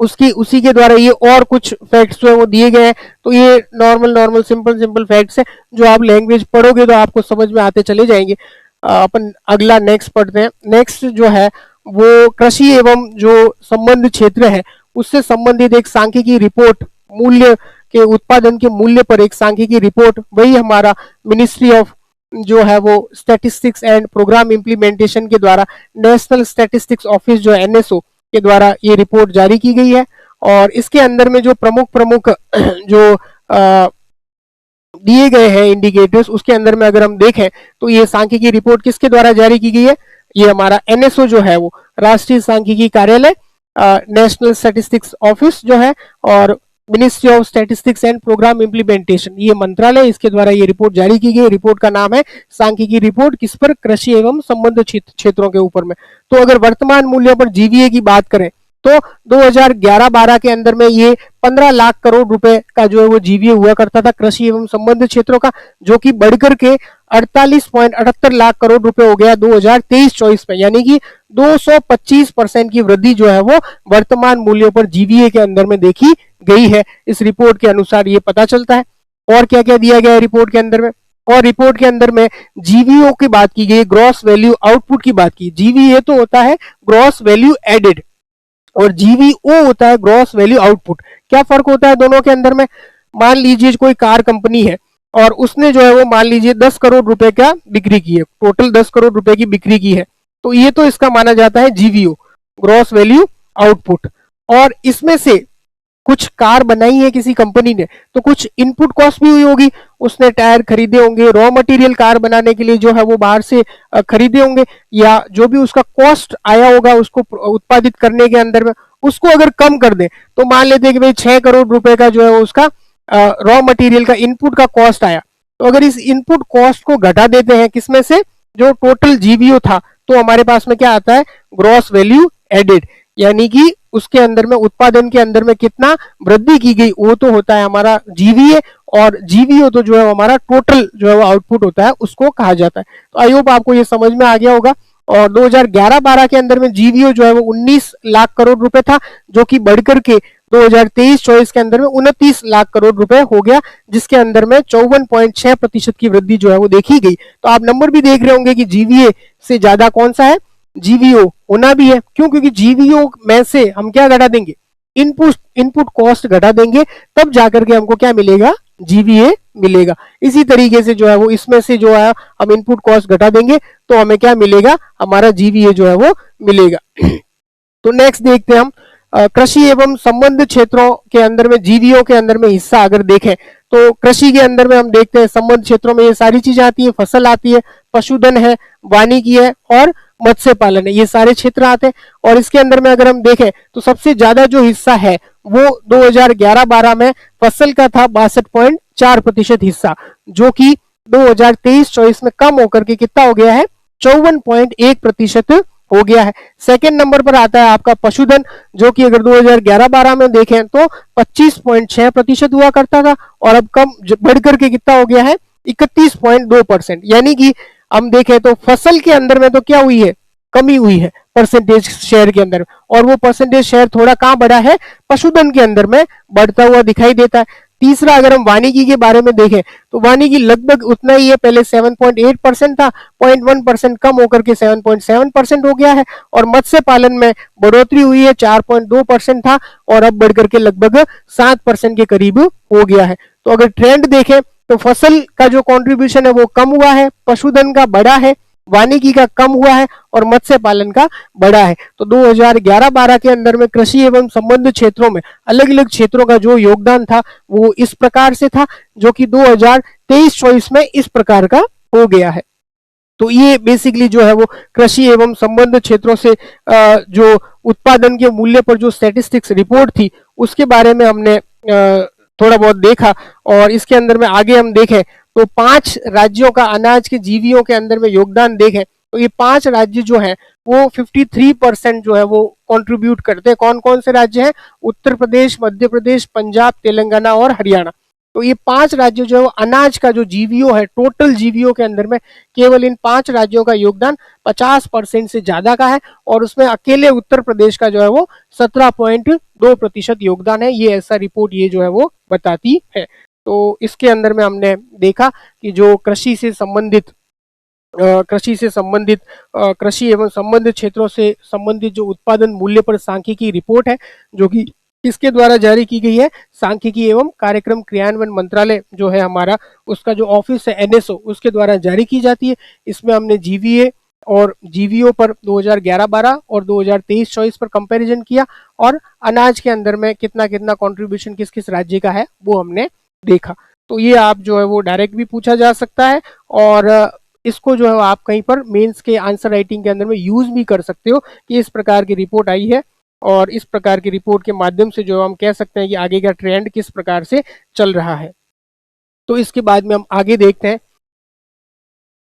उसकी उसी के द्वारा ये और कुछ फैक्ट्स जो है वो दिए गए हैं। तो ये नॉर्मल सिंपल फैक्ट्स है जो आप लैंग्वेज पढ़ोगे तो आपको समझ में आते चले जाएंगे। अपन अगला नेक्स्ट पढ़ते हैं। नेक्स्ट जो है वो कृषि एवं जो संबंध क्षेत्र है उससे संबंधित एक सांख्यिकी रिपोर्ट, मूल्य के उत्पादन के मूल्य पर एक सांख्यिकी रिपोर्ट, वही हमारा मिनिस्ट्री ऑफ जो है वो स्टैटिस्टिक्स एंड प्रोग्राम इंप्लीमेंटेशन के द्वारा नेशनल स्टैटिस्टिक्स ऑफिस जो एनएसओ के द्वारा ये रिपोर्ट जारी की गई है। और इसके अंदर में जो प्रमुख जो दिए गए हैं इंडिकेटर्स, उसके अंदर में अगर हम देखें तो ये सांख्यिकी रिपोर्ट किसके द्वारा जारी की गई है, ये हमारा एनएसओ जो है वो राष्ट्रीय सांख्यिकी कार्यालय, नेशनल स्टैटिस्टिक्स ऑफिस जो है, और ministry of statistics and programme implementation, ये मंत्रालय, इसके द्वारा ये रिपोर्ट जारी की गई। रिपोर्ट का नाम है सांख्यिकी रिपोर्ट, किस पर, कृषि एवं संबद्ध क्षेत्रों के ऊपर में। तो अगर वर्तमान मूल्य पर जीवीए की बात करें तो 2011-12 के अंदर में ये 15 लाख करोड़ रुपए का जो है वो जीवीए हुआ करता था कृषि एवं संबद्ध क्षेत्रों का, जो कि बढ़कर के 48.78 लाख करोड़ रुपए हो गया 2023-24 में, यानी कि 225% की वृद्धि जो है वो वर्तमान मूल्यों पर जीवीए के अंदर में देखी गई है। इस रिपोर्ट के अनुसार ये पता चलता है। और क्या क्या दिया गया है रिपोर्ट के अंदर में, और रिपोर्ट के अंदर में जीवीओ की बात की गई, ग्रॉस वैल्यू आउटपुट की बात की। जीवीए तो होता है ग्रॉस वैल्यू एडेड और जीवीओ होता है ग्रॉस वैल्यू आउटपुट। क्या फर्क होता है दोनों के अंदर में, मान लीजिए कोई कार कंपनी है और उसने जो है वो मान लीजिए 10 करोड़ रुपए का बिक्री की है, टोटल 10 करोड़ रुपए की बिक्री की है, तो ये तो इसका माना जाता है जीवीओ, ग्रॉस वैल्यू आउटपुट। और इसमें से कुछ कार बनाई है किसी कंपनी ने तो कुछ इनपुट कॉस्ट भी हुई होगी, उसने टायर खरीदे होंगे, रॉ मटेरियल कार बनाने के लिए जो है वो बाहर से खरीदे होंगे, या जो भी उसका कॉस्ट आया होगा उसको उत्पादित करने के अंदर में, उसको अगर कम कर दे तो मान लेते हैं कि भाई 6 करोड़ रुपए का जो है उसका रॉ मटेरियल का इनपुट का कॉस्ट आया, तो अगर इस इनपुट कॉस्ट को घटा देते हैं किसमें से, जो टोटल जीवीओ था, तो हमारे पास में क्या आता है, ग्रॉस वैल्यू एडेड, यानी कि उसके अंदर में उत्पादन के अंदर में कितना वृद्धि की गई वो तो होता है हमारा जीवीए, और जीवीओ तो जो है हमारा टोटल जो है वो आउटपुट होता है उसको कहा जाता है। तो आई होप आपको ये समझ में आ गया होगा। और 2011-12 के अंदर में जीवीओ जो है वो 19 लाख करोड़ रुपए था, जो कि बढ़कर के 2023-24 के अंदर में 29 लाख करोड़ रुपए हो गया, जिसके अंदर में 54.6% की वृद्धि जो है वो देखी गई। तो आप नंबर भी देख रहे होंगे कि जीवीए से ज्यादा कौन सा है, जीवीओ होना भी है। क्यों, क्योंकि जीवीओ में से हम क्या घटा देंगे, इनपुट कॉस्ट घटा देंगे, तब जाकर के हमको क्या मिलेगा, जीवीए मिलेगा। इसी तरीके से जो है वो इसमें से जो है हम इनपुट कॉस्ट घटा देंगे तो हमें क्या मिलेगा, हमारा जीवीए जो है वो मिलेगा। तो नेक्स्ट देखते हैं हम कृषि एवं संबद्ध क्षेत्रों के अंदर में जीवीओ के अंदर में हिस्सा अगर देखें तो कृषि के अंदर में हम देखते हैं संबद्ध क्षेत्रों में ये सारी चीजें आती है, फसल आती है, पशुधन है, वानिकी है और मत्स्य पालन है, ये सारे क्षेत्र आते हैं। और इसके अंदर में अगर हम देखें तो सबसे ज्यादा जो हिस्सा है वो 2011-12 में फसल का था 62.4% हिस्सा, जो कि 2023-24 में कम होकर के कितना हो गया है, 54.1% हो गया है। सेकेंड नंबर पर आता है आपका पशुधन, जो कि अगर 2011-12 में देखें तो 25.6% हुआ करता था, और अब कम बढ़कर के कितना हो गया है, 31.2%। यानी कि हम देखें तो फसल के अंदर में तो क्या हुई है, कमी हुई है परसेंटेज शेयर के अंदर, और वो परसेंटेज शेयर थोड़ा कहां बढ़ा है, पशुधन के अंदर में बढ़ता हुआ दिखाई देता है। तीसरा अगर हम वानिकी के बारे में देखें तो वानिकी लगभग उतना ही है, पहले 7.8% था, 0.1% कम होकर के 7.7% हो गया है। और मत्स्य पालन में बढ़ोतरी हुई है, 4.2% था और अब बढ़कर के लगभग 7% के करीब हो गया है। तो अगर ट्रेंड देखें तो फसल का जो कंट्रीब्यूशन है वो कम हुआ है, पशुधन का बढ़ा है, वानिकी का कम हुआ है और मत्स्य पालन का बढ़ा है। तो 2011-12 के अंदर में कृषि एवं संबद्ध क्षेत्रों में अलग अलग क्षेत्रों का जो योगदान था वो इस प्रकार से था, जो कि 2023-24 में इस प्रकार का हो गया है। तो ये बेसिकली जो है वो कृषि एवं संबद्ध क्षेत्रों से जो उत्पादन के मूल्य पर जो स्टैटिस्टिक्स रिपोर्ट थी उसके बारे में हमने थोड़ा बहुत देखा। और इसके अंदर में आगे हम देखें तो 5 राज्यों का अनाज के जीवियों के अंदर में योगदान देखें तो ये 5 राज्य जो है वो 53% जो है वो कंट्रीब्यूट करते हैं। कौन कौन से राज्य हैं, उत्तर प्रदेश, मध्य प्रदेश, पंजाब, तेलंगाना और हरियाणा। तो ये 5 राज्य जो है वो अनाज का जो जीवीओ है, टोटल जीवीओ के अंदर में केवल इन 5 राज्यों का योगदान 50% से ज्यादा का है, और उसमें अकेले उत्तर प्रदेश का जो है वो 17.2% योगदान है। ये ऐसा रिपोर्ट ये जो है वो बताती है। तो इसके अंदर में हमने देखा कि जो कृषि से संबंधित कृषि एवं संबंधित क्षेत्रों से संबंधित जो उत्पादन मूल्य पर सांख्यिकी रिपोर्ट है, जो कि किसके द्वारा जारी की गई है, सांख्यिकी एवं कार्यक्रम क्रियान्वयन मंत्रालय जो है हमारा, उसका जो ऑफिस है एनएसओ, उसके द्वारा जारी की जाती है। इसमें हमने जीवीए और जीवीओ पर 2011-12 और 2023-24 पर कंपैरिजन किया, और अनाज के अंदर में कितना कितना कंट्रीब्यूशन किस किस राज्य का है वो हमने देखा। तो ये आप जो है वो डायरेक्ट भी पूछा जा सकता है, और इसको जो है आप कहीं पर मेंस के आंसर राइटिंग के अंदर में यूज भी कर सकते हो कि इस प्रकार की रिपोर्ट आई है, और इस प्रकार की रिपोर्ट के माध्यम से जो हम कह सकते हैं कि आगे का ट्रेंड किस प्रकार से चल रहा है। तो इसके बाद में हम आगे देखते हैं।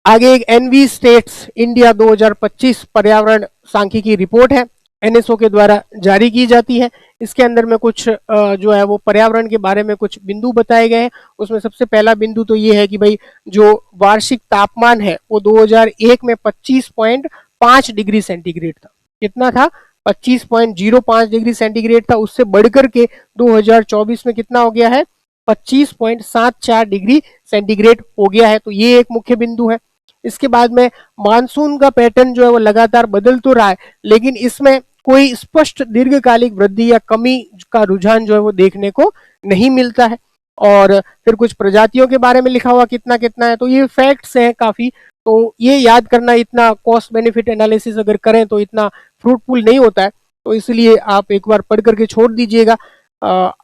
आगे एक एनवी स्टेट्स इंडिया 2025 पर्यावरण सांख्यिकी रिपोर्ट है, एनएसओ के द्वारा जारी की जाती है। इसके अंदर में कुछ जो है वो पर्यावरण के बारे में कुछ बिंदु बताए गए हैं। उसमें सबसे पहला बिंदु तो ये है कि भाई जो वार्षिक तापमान है वो 2001 में 25.5 डिग्री सेंटीग्रेड था। कितना था, 25.05 डिग्री सेंटीग्रेड था। उससे बढ़कर के 2024 में कितना हो गया है, 25.74 डिग्री सेंटीग्रेड हो गया है। तो ये एक मुख्य बिंदु है। इसके बाद में मानसून का पैटर्न जो है वो लगातार बदल तो रहा है, लेकिन इसमें कोई स्पष्ट दीर्घकालिक वृद्धि या कमी का रुझान जो है वो देखने को नहीं मिलता है। और फिर कुछ प्रजातियों के बारे में लिखा हुआ कितना कितना है, तो ये फैक्ट्स हैं काफी। तो ये याद करना इतना कॉस्ट बेनिफिट एनालिसिस अगर करें तो इतना फ्रूटफुल नहीं होता है, तो इसलिए आप एक बार पढ़ करके छोड़ दीजिएगा।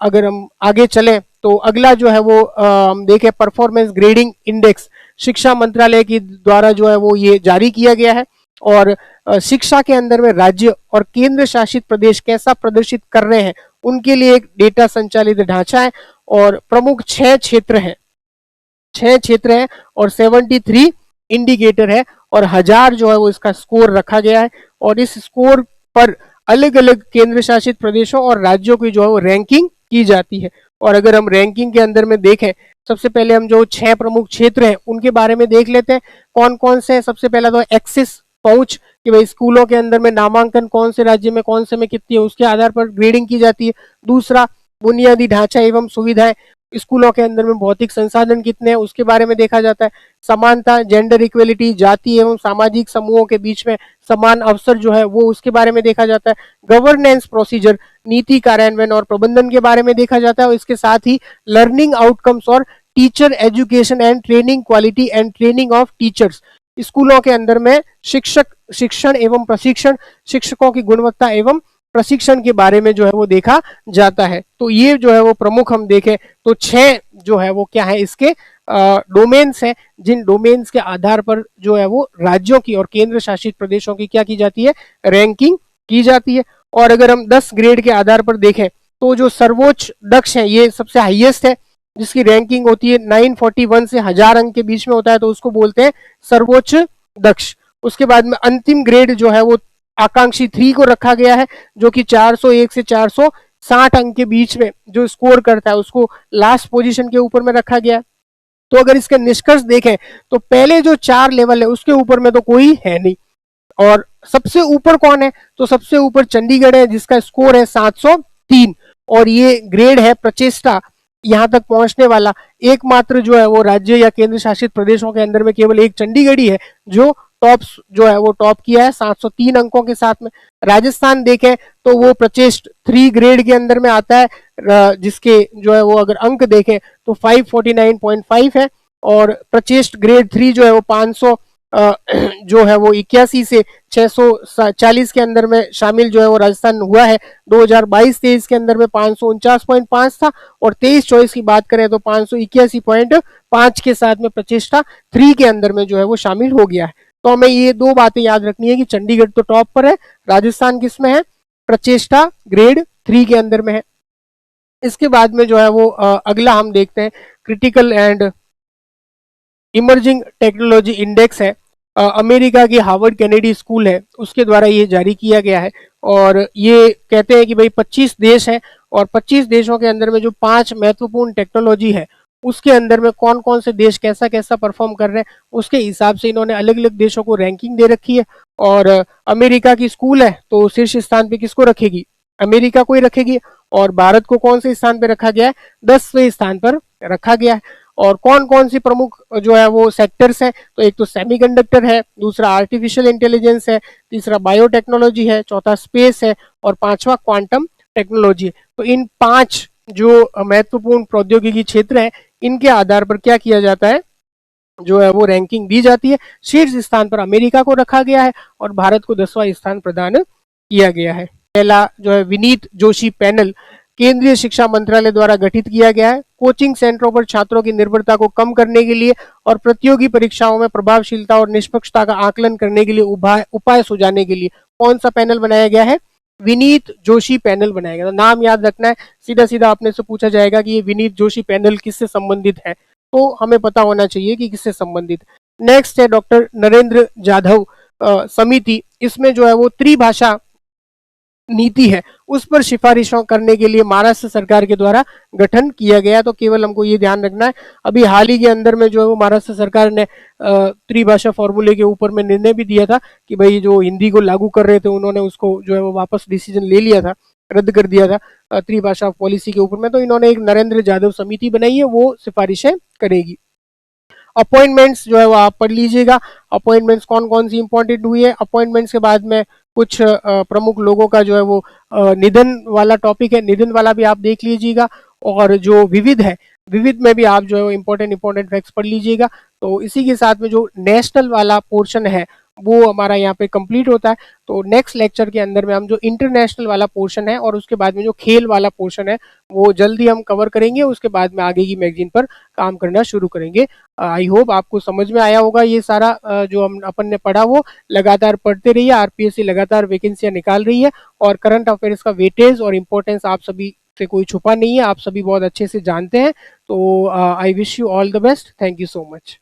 अगर हम आगे चलें तो अगला जो है वो हम देखें परफॉर्मेंस ग्रेडिंग इंडेक्स, शिक्षा मंत्रालय के द्वारा जो है वो ये जारी किया गया है। और शिक्षा के अंदर में राज्य और केंद्र शासित प्रदेश कैसा प्रदर्शित कर रहे हैं उनके लिए एक डेटा संचालित ढांचा है, और प्रमुख 6 क्षेत्र हैं और 73 इंडिकेटर है, और 1000 जो है वो इसका स्कोर रखा गया है। और इस स्कोर पर अलग अलग केंद्र शासित प्रदेशों और राज्यों की जो है वो रैंकिंग की जाती है। और अगर हम रैंकिंग के अंदर में देखें, सबसे पहले हम जो 6 प्रमुख क्षेत्र हैं उनके बारे में देख लेते हैं कौन कौन से हैं। सबसे पहला तो एक्सेस, पहुंच, कि भाई स्कूलों के अंदर में नामांकन कौन से राज्य में कौन से में कितनी है, उसके आधार पर ग्रेडिंग की जाती है। दूसरा, बुनियादी ढांचा एवं सुविधाएं, स्कूलों के अंदर में भौतिक संसाधन कितने हैं उसके बारे में देखा जाता है। समानता, जेंडर इक्वलिटी, जाति एवं सामाजिक समूहों के बीच में समान अवसर जो है वो उसके बारे में देखा जाता है। गवर्नेंस प्रोसीजर, नीति कार्यान्वयन और प्रबंधन के बारे में देखा जाता है। और इसके साथ ही लर्निंग आउटकम्स और teacher education and training, quality and training of teachers, स्कूलों के अंदर में शिक्षण एवं प्रशिक्षण, शिक्षकों की गुणवत्ता एवं प्रशिक्षण के बारे में जो है वो देखा जाता है। तो ये जो है वो प्रमुख हम देखें तो 6 जो है वो क्या है इसके डोमेन्स हैं, जिन डोमेन्स के आधार पर जो है वो राज्यों की और केंद्र शासित प्रदेशों की क्या की जाती है, रैंकिंग की जाती है। और अगर हम 10 ग्रेड के आधार पर देखें तो जो सर्वोच्च दक्ष है ये सबसे हाईएस्ट है, जिसकी रैंकिंग होती है 941 से 1000 अंक के बीच में होता है, तो उसको बोलते हैं सर्वोच्च दक्ष। उसके बाद में अंतिम ग्रेड जो है वो आकांक्षी 3 को रखा गया है, जो कि 401 से 460 अंक के बीच में जो स्कोर करता है उसको लास्ट पोजीशन के ऊपर में रखा गया है। तो अगर इसके निष्कर्ष देखें तो पहले जो 4 लेवल है उसके ऊपर में तो कोई है नहीं। और सबसे ऊपर कौन है, तो सबसे ऊपर चंडीगढ़ है जिसका स्कोर है 703, और ये ग्रेड है प्रचेष्टा यहां तक पहुंचने वाला। एकमात्र जो है वो राज्य या केंद्र शासित प्रदेशों के अंदर में केवल एक चंडीगढ़ ही है जो टॉप जो है वो टॉप किया है 703 अंकों के साथ में। राजस्थान देखें तो वो प्रचेष्ट 3 ग्रेड के अंदर में आता है, जिसके जो है वो अगर अंक देखें तो 549.5 है, और प्रचेष्ट ग्रेड 3 जो है वो 500 जो है वो 81 से 640 के अंदर में शामिल जो है वो राजस्थान हुआ है। 2022-23 के अंदर में 549.5 था, और 23-24 की बात करें तो 581.5 के साथ में प्रचेष्टा 3 के अंदर में जो है वो शामिल हो गया है। तो हमें ये 2 बातें याद रखनी है कि चंडीगढ़ तो टॉप पर है, राजस्थान किस में है, प्रचेष्टा ग्रेड 3 के अंदर में है। इसके बाद में जो है वो अगला हम देखते हैं critical and emerging technology index है। अमेरिका की हार्वर्ड कैनेडी स्कूल है उसके द्वारा ये जारी किया गया है, और ये कहते हैं कि भाई 25 देश हैं, और 25 देशों के अंदर में जो 5 महत्वपूर्ण टेक्नोलॉजी है उसके अंदर में कौन कौन से देश कैसा कैसा परफॉर्म कर रहे हैं उसके हिसाब से इन्होंने अलग अलग देशों को रैंकिंग दे रखी है। और अमेरिका की स्कूल है तो शीर्ष स्थान पे किसको रखेगी, अमेरिका को ही रखेगी। और भारत को कौन से स्थान पे रखा गया है, 10वें स्थान पर रखा गया है। और कौन कौन सी प्रमुख जो है वो सेक्टर्स हैं, तो एक तो सेमीकंडक्टर है, दूसरा आर्टिफिशियल इंटेलिजेंस है, तीसरा बायोटेक्नोलॉजी है, चौथा स्पेस है, और पांचवा क्वांटम टेक्नोलॉजी है। तो इन 5 जो महत्वपूर्ण प्रौद्योगिकी क्षेत्र हैं इनके आधार पर क्या किया जाता है, जो है वो रैंकिंग दी जाती है। शीर्ष स्थान पर अमेरिका को रखा गया है और भारत को 10वां स्थान प्रदान किया गया है। पहला जो है विनीत जोशी पैनल केंद्रीय शिक्षा मंत्रालय द्वारा गठित किया गया है, कोचिंग सेंटरों पर छात्रों की निर्भरता को कम करने के लिए और प्रतियोगी परीक्षाओं में प्रभावशीलता और निष्पक्षता का आकलन करने के लिए उपाय सुझाने के लिए कौन सा पैनल बनाया गया है, विनीत जोशी पैनल बनाया गया। तो नाम याद रखना है, सीधा सीधा अपने से पूछा जाएगा कि ये विनीत जोशी पैनल किससे संबंधित है, तो हमें पता होना चाहिए कि किससे संबंधित। नेक्स्ट है डॉक्टर नरेंद्र जाधव समिति, इसमें जो है वो त्रिभाषा नीति है उस पर सिफारिशों करने के लिए महाराष्ट्र सरकार के द्वारा गठन किया गया। तो केवल हमको ये ध्यान रखना है, अभी हाल ही के अंदर में जो है वो महाराष्ट्र सरकार ने त्रिभाषा फॉर्मूले के ऊपर में निर्णय भी दिया था कि भाई जो हिंदी को लागू कर रहे थे उन्होंने उसको जो है वो वापस डिसीजन ले लिया था, रद्द कर दिया था त्रिभाषा पॉलिसी के ऊपर में। तो इन्होंने एक नरेंद्र जाधव समिति बनाई है, वो सिफारिशें करेगी। अपॉइंटमेंट्स जो है वो आप पढ़ लीजिएगा, अपॉइंटमेंट्स कौन कौन सी इंपॉर्टेंट हुई है। अपॉइंटमेंट्स के बाद में कुछ प्रमुख लोगों का जो है वो निधन वाला टॉपिक है, निधन वाला भी आप देख लीजिएगा। और जो विविध है, विविध में भी आप जो है वो इंपॉर्टेंट फैक्ट्स पढ़ लीजिएगा। तो इसी के साथ में जो नेशनल वाला पोर्शन है वो हमारा यहाँ पे कंप्लीट होता है। तो नेक्स्ट लेक्चर के अंदर में हम जो इंटरनेशनल वाला पोर्शन है और उसके बाद में जो खेल वाला पोर्शन है वो जल्दी हम कवर करेंगे, उसके बाद में आगे की मैगजीन पर काम करना शुरू करेंगे। आई होप आपको समझ में आया होगा ये सारा जो हम अपन ने पढ़ा वो लगातार पढ़ते रहिए। आरपीएससी लगातार वैकेंसियां निकाल रही है और करंट अफेयर्स का वेटेज और इम्पोर्टेंस आप सभी से कोई छुपा नहीं है, आप सभी बहुत अच्छे से जानते हैं। तो I wish you all the best, thank you so much.